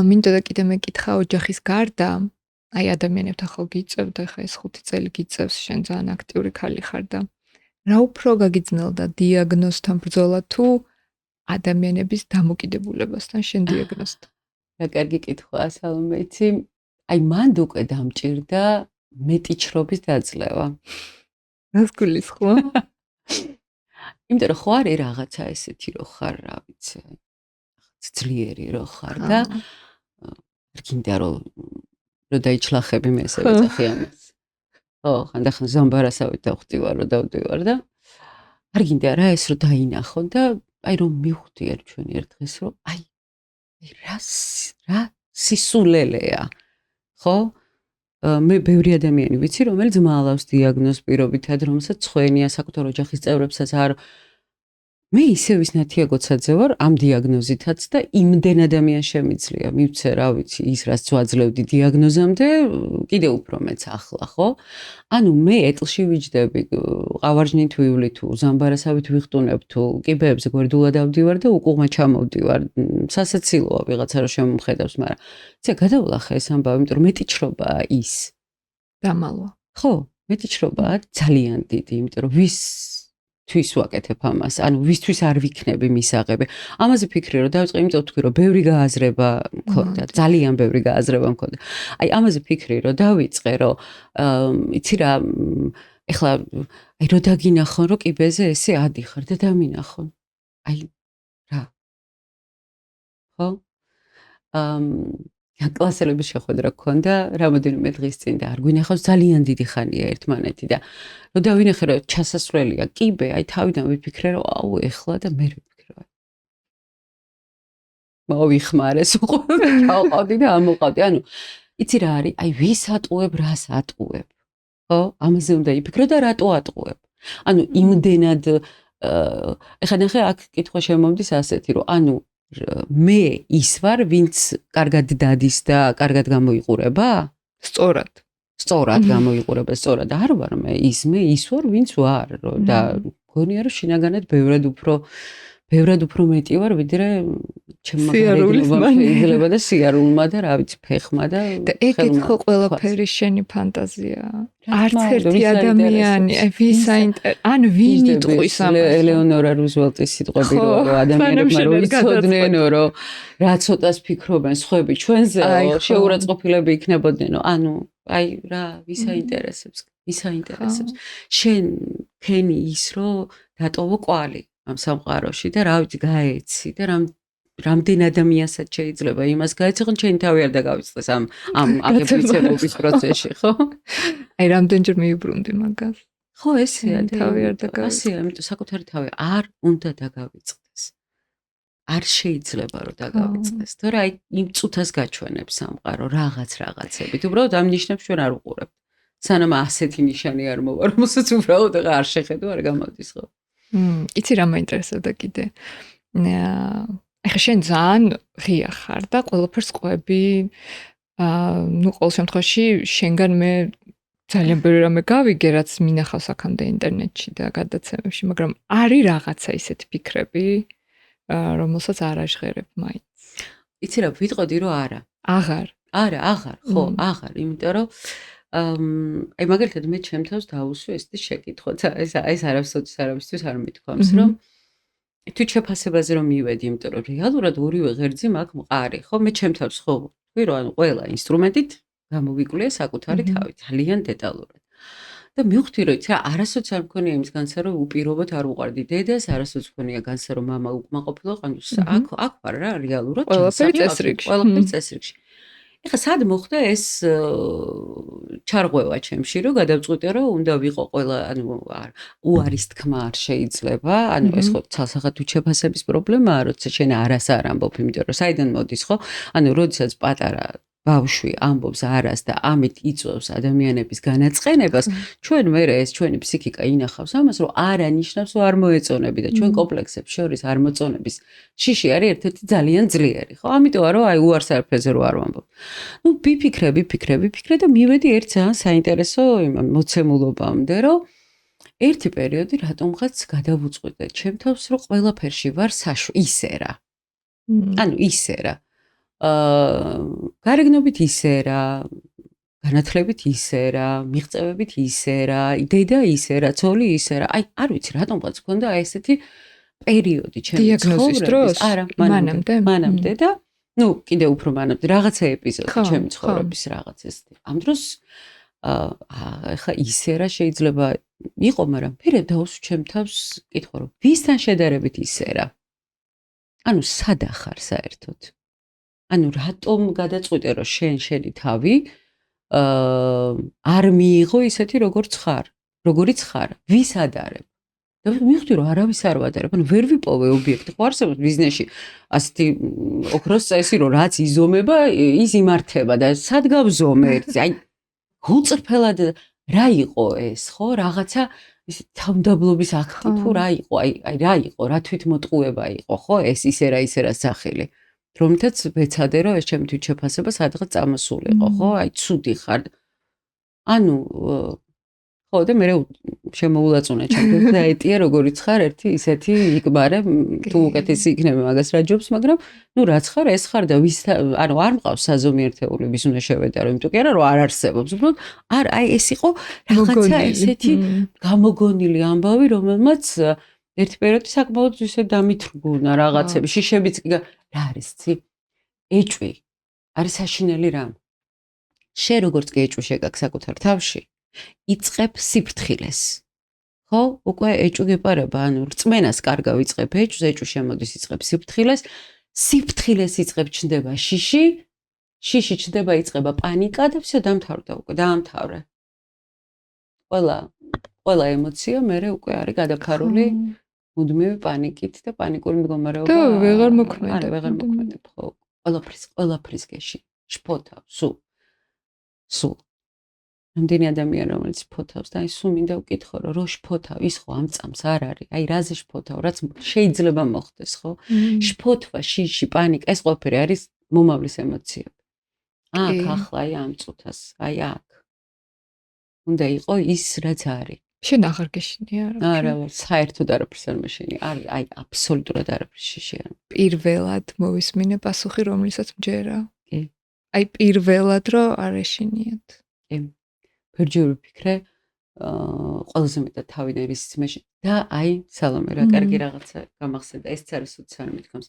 მინდოდა კიდე მეკითხა ოჯახის გარდა აი ადამიანებთან ხო გიწევ და ხა ეს 5 წელი გიწევს შენ ძალიან აქტიური ქალი ხარ და რა უფრო გაგიძნელდა დიაგნოზთან ბრძოლა თუ ადამიანების დამოკიდებულებასთან შენ დიაგნოზთან? რა კარგი კითხვაა სალომე, იცი, აი მანდ უკვე დამჭირდა მეტიჩრობის დაძლევა. რას გულისხმობ? იმიტომ რომ ხო არის რაღაცა ესეთი რომ ხარ, რა ვიცი, ძლიერი რომ ხარ და გინდა რომ დაიჩლახები მე ესე ვეძახი ამას. ხო, ხანდახან ზამბარასავით დავხვდივარ რომ დავდივარ და არ გინდა რა ეს რომ დაინახო და აი რომ მივხვდი ერთ ჩვენ ერთ დღეს რომ აი რა სისულელეა. ხო? მე ბევრი ადამიანი ვიცი, რომელიც მალავს დიაგნოზს პირობითად, რომელსაც ხვენია საკუთარ ოჯახის წევრებსაც არ მე ისევ ის ნათია გოცაძე ვარ ამ დიაგნოზითაც და იმდენ ადამიანს შემიძლია მივცე რა ვიცი ის რაც ვაძლევდი დიაგნოზამდე კიდე უფრო მეც ახლა ხო ანუ მე ეტლში ვიჯდები ყავარჯნით ვივლი თუ ზამბარასავით ვიხტუნებ თუ კიბეებზე გვერდულად ავდივარ და უკუღმა ჩამოვდივარ სასაცილოა ვიღაცა რომ შემომხედავს მაგრამ იცი გადავლახე ეს ამბავი იმიტომ რომ მეტიჩრობაა ის დამალვა ხო მეტიჩრობაა ძალიან დიდი იმიტომ რომ თვის ვაკეთებ ამას, ანუ ვისთვის არ ვიქნები მისაღები. ამაზე ფიქრი რომ დავიწყე, იმიტომ ვთქვი რომ ბევრი გააზრება მქონდა, ძალიან ბევრი გააზრება მქონდა. აი ამაზე ფიქრი რომ დავიწყე, რომ იცი რა, ეხლა აი რო დაგინახონ რომ კიბეზე ესე ადიხარ და დამინახონ. აი რა. ხო? კლასელების შეხვედრა გქონდა რამოდენიმე დღის წინ და არ გვინახავს ძალიან დიდი ხანია ერთმანეთი და რომ დავინახე რომ ჩასასვლელია კიბე აი თავიდან ვიფიქრე რომ აუ ეხლა და მე ვიფიქრე მოვიხმარეს უყურებ ჩავყავდი და ამოყავდი ანუ იცი რა არის აი ვის ატყუებ რას ატყუებ ხო ამაზე უნდა იფიქრო და რატო ატყუებ ანუ იმდენად ეხლა ნახე აქ კითხვა შემომდის ასეთი რომ ანუ მე ის ვარ, ვინც კარგად დადის და კარგად გამოიყურება? სწორად. სწორად გამოიყურება, სწორად არ ვარ მე ის ვარ, ვინც ვარ და მგონია რომ შინაგანად ბევრად უფრო მეტი ვარ, ვიდრე ჩემმა გარეგნობამ შეიძლება და სიარულმა და რა ვიცი, ფეხმა და ეგეთ ხო ყველაფერი შენი ფანტაზია. არც ერთი ადამიანი ვის ან ვინ იტყვის ამას. ელეონორა რუზველტის სიტყვები რომ ადამიანებმა რო იცოდნენ რომ რა ცოტას ფიქრობენ სხვები ჩვენზე შეურაცხყოფილები იქნებოდნენ, ანუ აი რა ვის აინტერესებს შენი ის რომ დატოვო კვალი ამ სამყაროში და რა ვიცი გაეცი და რამდენ ადამიანსაც შეიძლება იმას გაეცი, შენი თავი არ დაგავიწყდეს ამ აკეფიცებობის პროცესში, ხო? აი რამდენჯერ მიუბრუნდი მაგას. ხო, ესეა, თავი არ დაგავიწყდეს. ასეა, იმიტომ საკუთარი თავი არ უნდა დაგავიწყდეს. არ შეიძლება რომ დაგავიწყდეს. თორე აი იმ წუთას გაჩვენებს სამყარო რაღაცებით. უბრალოდ ამ ნიშნებს ჩვენ არ ვუყურებთ. სანამ ასეთი ნიშანი არ მოვა, რომელსაც უბრალოდ არ შეხედო, არ გამოდის ხო? იცი რა მაინტერესებდა კიდე. ეხლა შენ ძალიან ღია ხარ და ყველაფერს ყვები. ნუ ყოველ შემთხვევაში შენგან მე ძალიან ბევრი რამე გავიგე, რაც მინახავს აქამდე ინტერნეტში და გადაცემებში, მაგრამ არის რაღაცა ისეთი ფიქრები, რომელსაც არ აჟღერებ მაინც. იცი რა, ვიტყოდი რომ არა. აღარ. აღარ, ხო, აღარ, იმიტომ რომ აი მაგალითად მე ჩემ თავს დავუსვი ესეთი შეკითხვა, ეს არავისთვის არ მithქვამს, რომ თუ შეფასებაზე რომ მივედი, იმიტომ რომ რეალურად ორივე ღერძი მაქვს მყარი, ხო, მე ჩემ თავს ხო ვთქვი, რომ ანუ ყველა ინსტრუმენტით გამოვიკვლიე საკუთარი თავი, ძალიან დეტალურად. და მივხვდი, რომ იცი რა, არასოდეს არ მქონია იმის განსა, რომ უპირობოდ არ უყვარდი დედას, არასოდეს მქონია განსა, რომ მამა უკმაყოფილო, აქ ვარ რა, რეალურად ყველაფერი წესრიგში. ეხლა სად მოხდა ეს ჩარღვევა ჩემში, რომ გადავწყვიტე, რომ უნდა ვიყო ყველა, ანუ უარის თქმა არ შეიძლება, ანუ ეს ხო ცალსახად უჩეფასების პრობლემაა, როცა შენ არას არ ამბობ, იმიტომ რომ საიდან მოდის ხო? ანუ როდესაც პატარა ბავშვი ამბობს არას და ამით იწვევს ადამიანების განაწყენებას, ჩვენ მერე ეს ჩვენი ფსიქიკა ინახავს ამას, რომ არა ნიშნავს, რომ არ მოეწონები და ჩვენ კომპლექსებს შორის არ მოწონების შიში არის ერთ-ერთი ძალიან ძლიერი, ხო? ამიტომა რომ აი უარს არაფერზე რო არ ვამბობ. ნუ ვიფიქრე და მივედი ერთ ძალიან საინტერესო მოცემულობამდე, რომ ერთი პერიოდი რატომღაც გადავუწყვიტე ჩემ თავს, რომ ყველაფერში ვარ ისე რა. ანუ ისე რა. გარეგნობით ისე რა, განათლებით ისე რა, მიღწევებით ისე რა, დედა ისე რა, ცოლი ისე რა. აი, არ ვიცი, რატომღაც მქონდა აი ესეთი პერიოდი ჩემი ცხოვრების. არა, მანამდე და ნუ კიდე უფრო მანამდე რაღაცა ეპიზოდი ჩემი ცხოვრების რაღაც ესეთი. ამ დროს ეხა ისე რა შეიძლება იყო, მაგრამ მე დავუსვი ჩემ თავს კითხვა, რომ ვისთან შედარებით ისე რა. ანუ სად ახარ საერთოდ? ანუ რატომ გადაწყვიტე რომ შენი თავი არ მიიღო ისეთი როგორიც ხარ, ვის ადარებ? და მივხვდი რომ არავის არ ვადარებ, ანუ ვერ ვიპოვე ობიექტი, ხო არსებობს ბიზნესში ასეთი ოქროს წესი, რომ რაც იზომება, ის იმართება და სად გავზომე ერთი, აი გულწრფელად რა იყო ეს, ხო, რაღაცა ის თავმდაბლობის აქტი თუ რა იყო, აი რა იყო, რა თვითმოტყუება იყო, ხო, ეს ისე რა სახელი. რომთაც ვეცადე რომ ეს ჩემი თვითშეფასება სადღაც წამოსულიყო, ხო? აი ცუდი ხარ. ანუ ხო და მე შემოულაწუნა ჩემთვის და ეტია როგორიც ხარ, ერთი ისეთი იკბარე, თუ უკეთესი იქნება მაგას რა ჯობს, მაგრამ ნუ რაც ხარ, ეს ხარ და ანუ არ მყავს საზომი ერთეული, ვის უნდა შევედარო, იმიტომ კი არა რომ არ არსებობს, უბრალოდ აი ეს იყო რაღაცა ესეთი გამოგონილი ამბავი, რომელმაც ერთი პერიოდი საკმაოდ ისე დამithრგუნა რაღაცები, შიშებიც კი რა არის ცი? ეჭვი. არის საშინელი რამ. შენ როგორც კი ეჭვი შეგაქვს საკუთარ თავში, იწყებ სიფრთხილეს. ხო? უკვე ეჭვი გეპარება, ანუ რწმენას კარგა ვიწყებ ეჭვს, ეჭვი შემოდის იწყებ სიფრთხილეს, სიფრთხილეს იწყებ ჩნდება შიში ჩნდება იწყება პანიკა და всё დამთავრდა უკვე, დაამთავრე. ყველა ემოცია მერე უკვე არის გადაფარული მუდმივი პანიკით და პანიკური მდგომარეობა. და ვეღარ მოქმედებ. ვეღარ მოქმედებ, ხო. ყველაფრის გეში, შფოთავ, სულ. რამდენი ადამიანი რომელიც ფოთავს და აი სულ მინდა ვკითხო რომ რო შფოთავ ის ხო ამ წამს არ არის აი რაზე შფოთავ რაც შეიძლება მოხდეს ხო შფოთვა შიში პანიკა ეს ყველაფერი არის მომავლის ემოციები აქ ახლა აი ამ წუთას აი აქ უნდა იყო ის რაც არის შენ აღარ გეშინია არა საერთოდ არაფერს არ მეშინი აი აბსოლუტურად არაფერს შიში არ პირველად მოვისმინე პასუხი რომლისაც მჯერა კი აი პირველად რომ არ ეშინიათ კი ფერჯერ ვფიქრე ყველაზე მეტად თავიდან ის მეში და აი სალომე რა კარგი რაღაცა გამახსენდა ეს არის უცნაური მithkoms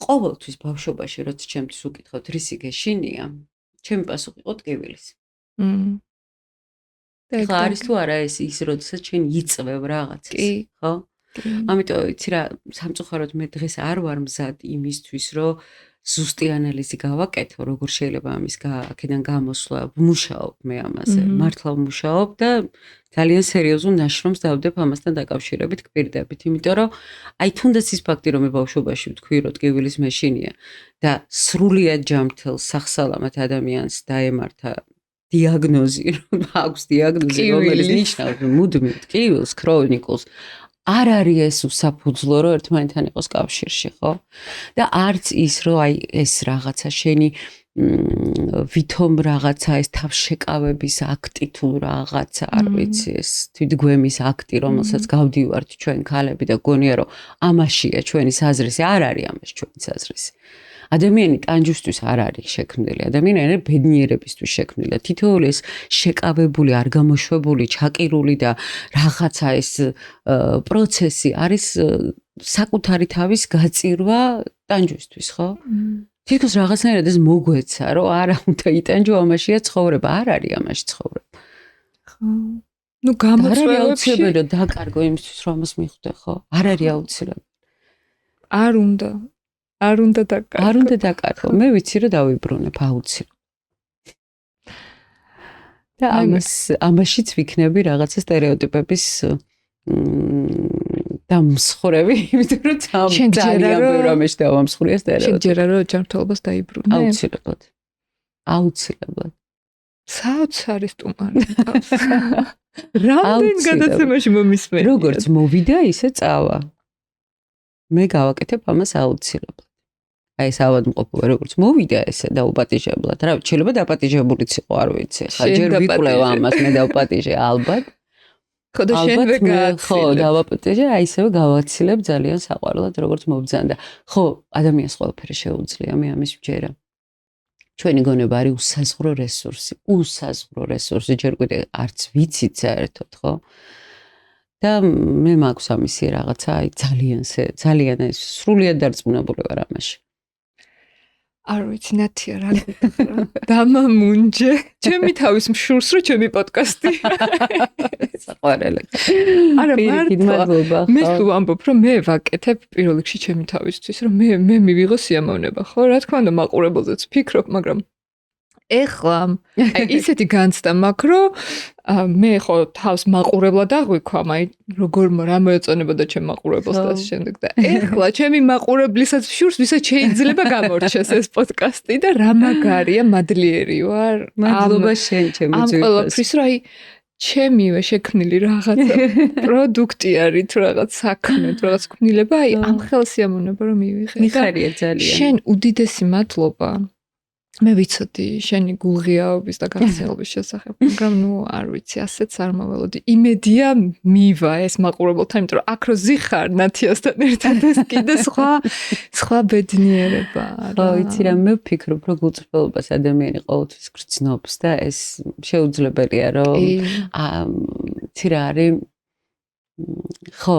ყოველთვის ბავშვობაში როცა ჩემთვის უკითხავთ რისი გეშინია ჩემი პასუხი იყო ტკივილის ხა არის თუ არა ეს ის როდესაც ჩვენ იწვევ რაღაცას ხო ამიტომ იცი რა სამწუხაროდ მე დღეს არ ვარ მზად იმისთვის რომ ზუსტი ანალიზი გავაკეთო როგორ შეიძლება ამის აქედან გამოსვლა ვმუშაობ მე ამაზე მართლა ვმუშაობ და ძალიან სერიოზულ ნაშრომს დავდებ ამასთან დაკავშირებით პირდებით იმიტომ რომ აი თუნდაც ის ფაქტი რომ მე ბავშვობაში ვთქვი რომ ტკივილის მეშინია და სრულიად ჯანმრთელ სახსალამად ადამიანს დაემართა დიაგნოზი რომ აქვს დიაგნოზი რომელიც ნიშნავს რომ მუდმივ ტკივილს ქრონიკულს არ არის ეს უსაფუძვლო რომ ერთმანეთთან იყოს კავშირში ხო და არც ის რომ აი ეს რაღაცა შენი ვითომ რაღაცა ეს თავშეკავების აქტი თუ რაღაცა არ ვიცი ეს თვითგვემის აქტი რომელსაც გავდივართ ჩვენ ქალები და გონია რომ ამაშია ჩვენი საზრისი არ არის ამაში ჩვენი საზრისი ადამიანი ტანჯვისთვის არ არის შექმნილი ადამიანი არის ბედნიერებისთვის შექმნილი თითოეული ეს შეკავებული არ გამოშვებული ჩაკირული და რაღაცა ეს პროცესი არის საკუთარი თავის გაწირვა ტანჯვისთვის ხო თითქოს რაღაცნაირად ეს მოგვეცა რომ არა უნდა იტანჯო ამაშია ცხოვრება არ არის ამაში ცხოვრება ხო ნუ გამოწვევებში რომ დაკარგო იმისთვის რომ ამას მიხვდე ხო არ არის აუცილებელი არ უნდა დაკარგო მე ვიცი რომ დავიბრუნებ აუცილებლად და ამაშიც ვიქნები რაღაცა სტერეოტიპების დამსხვრევი იმიტომ რომ ძალიან ბევრი ამაში დავამსხვრია სტერეოტიპი შეჯერა რომ ჯანმრთელობას დაიბრუნე აუცილებლად საოცარი სტუმარი მყავს რამდენ გადაცემაში მომისმენია როგორც მოვიდა ისე წავა მე გავაკეთებ ამას აუცილებლად აი ეს ავადმყოფობა როგორც მოვიდა ესე დაუპატიჟებლად რა შეიძლება დაპატიჟებულიც იყო არ ვიცი ხა ჯერ ვიკვლევ ამას მე დავპატიჟე ალბათ ხო და შენ ვეგაცილებ ხო დავაპატიჟე აი ისევე გავაცილებ ძალიან საყვარლად როგორც მობძანდა ხო ადამიანს ყველაფერი შეუძლია მე ამის ვჯერა ჩვენი გონება არის უსაზღვრო რესურსი ჯერ კიდე არც ვიცით საერთოდ ხო და მე მაქვს ამისი რაღაცა აი ძალიან ეს სრულიად დარწმუნებული ვარ ამაში არ ვიცი ნათია რა გითხრა დამამუნჯე ჩემი თავის მშურს რო ჩემი პოდკასტი საყვარელი არა მართლა მე თუ ვამბობ რომ მე ვაკეთებ პირველ რიგში ჩემი თავისთვის რომ მე მივიღო სიამოვნება ხო რა თქმა უნდა მაყურებელზეც ვფიქრობ მაგრამ ეხლა აი ისეთი განცდა მაქვს რომ მე ხო თავს მაყურებლად აღვიქვამ აი როგორ რა მოეწონებოდა ჩემ მაყურებელს და შემდეგ და ეხლა ჩემი მაყურებლისაც შურს ვისაც შეიძლება გამორჩეს ეს პოდკასტი და რა მაგარია მადლიერი ვარ მადლობა შენ ჩემი ამ ყველაფრის რომ აი ჩემივე შექმნილი რაღაცა პროდუქტი არის თუ რაღაც საქმე თუ რაღაც ქმნილება აი ამ ხელსიამოვნება რომ მივიღე მიხარია ძალიან შენ უდიდესი მადლობა მე ვიცოდი შენი გულღიაობის და გახსნილობის შესახებ, მაგრამ ნუ არ ვიცი, ასეც არ მოველოდი. იმედია მივა ეს მაყურებელთან, იმიტომ რომ აქ რო ზიხარ ნათიასთან ერთად ეს კიდე სხვა ბედნიერება. ხო, იცი რა, მე ვფიქრობ, რომ გულწრფელობას ადამიანი ყოველთვის გრძნობს და ეს შეუძლებელია, რომ იცი რა არის ხო,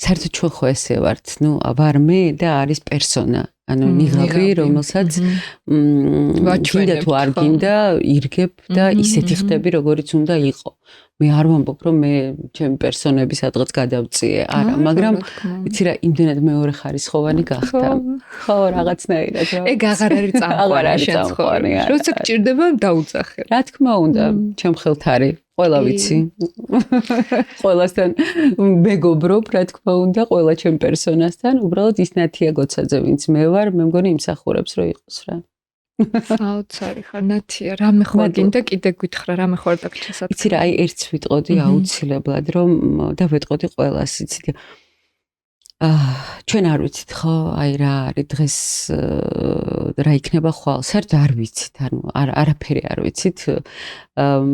საერთოდ ჩვენ ხო ესე ვართ, ნუ ვარ მე და არის პერსონა. ანუ ნიღაბი, რომელსაც გინდა თუ არ გინდა, ირგებ და ისეთი ხდები, როგორიც უნდა იყო. მე არ ვამბობ, რომ მე ჩემი პერსონების სადღაც გადავწიე, არა, მაგრამ იცი რა, იმდენად მეორე ხარისხოვანი გახდა. ხო, რაღაცნაირად რა. ეგ აღარ არის წამყვანი შენ ცხოვრება. როცა გჭირდება დაუძახე. რა თქმა უნდა, ჩემ ხელთ არის. ყველა ვიცი. ყველასთან მეგობრობ, რა თქმა უნდა, ყველა ჩემ პერსონასთან, უბრალოდ ის ნათია გოცაძე, ვინც მე ვარ, მე მგონი იმსახურებს, რომ იყოს რა. საოცარი ხარ ნათია, რამე ხარ გინდა კიდე გითხრა, რამე ხარ დაგჭესად. იცი რა, აი ერთს ვიტყოდი აუცილებლად, რომ და ვეტყოდი ყველას, იცი. ჩვენ არ ვიცით ხო, აი რა არის დღეს რა იქნება ხვალ, საერთოდ არ ვიცით, ანუ არაფერი არ ვიცით.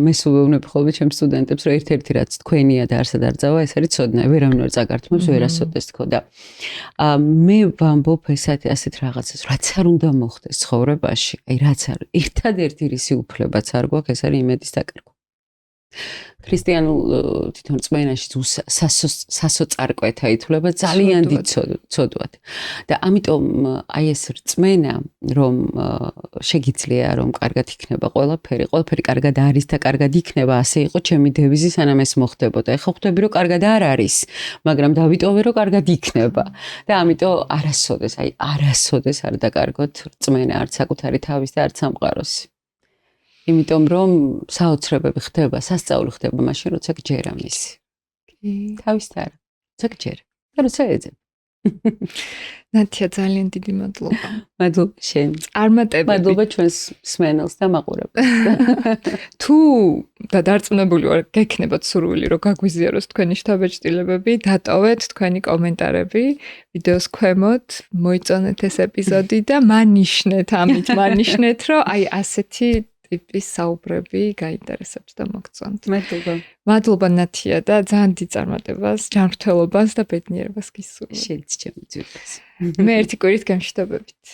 მე ვეუბნები ხოლმე ჩემს სტუდენტებს, რომ ერთ-ერთი რაც თქვენია და არსად არ ძავა, ეს არის ცოდნა, ვერავინ არ წაგართმევს, ვერასოდეს თქო და მე ვამბობ ასეთ რაღაცას, რაც არ უნდა მოხდეს ცხოვრებაში, აი რაც არ, ერთადერთი რისი უფლებაც არ გვაქვს, ეს არის იმედის დაკარგვა. ქრისტიანულ თვითონ წმენაში სასოწარკვეთა ითვლება ძალიან დიდ ცოდვად. და ამიტომ აი ეს რწმენა, რომ შეგიძლია რომ კარგად იქნება ყველაფერი კარგად არის და კარგად იქნება, ასე იყო ჩემი დევიზი, სანამ ეს მოხდებოდა. ეხლა ხვდები რომ კარგად არ არის, მაგრამ დავიტოვე რომ კარგად იქნება. და ამიტომ არასოდეს არ დაკარგოთ რწმენა არც საკუთარი თავის და არც სამყაროს. იმიტომ რომ საოცრებები ხდება, სასწაული ხდება მაშინ, როცა გჯერა მისი. თავის და არა, როცა გჯერა. და როცა ეძებ. ნათია, ძალიან დიდი მადლობა. მადლობა შენ. წარმატებები. მადლობა ჩვენს მსმენელს და მაყურებელს. თუ და დარწმუნებული ვარ, გექნებათ სურვილი, რომ გაგვიზიაროს თქვენი შთაბეჭდილებები, დატოვეთ თქვენი კომენტარები ვიდეოს ქვემოთ, მოიწონეთ ეს ეპიზოდი და მანიშნეთ, რომ აი ასეთი ტიპის საუბრები გაინტერესებს და მოგწონთ. მადლობა ნათია და ძალიან დიდ წარმატებას, ჯანმრთელობას და ბედნიერებას გისურვებ. შენც ჩემი ძვირფას. მე ერთი კვირით გამშვიდობებით.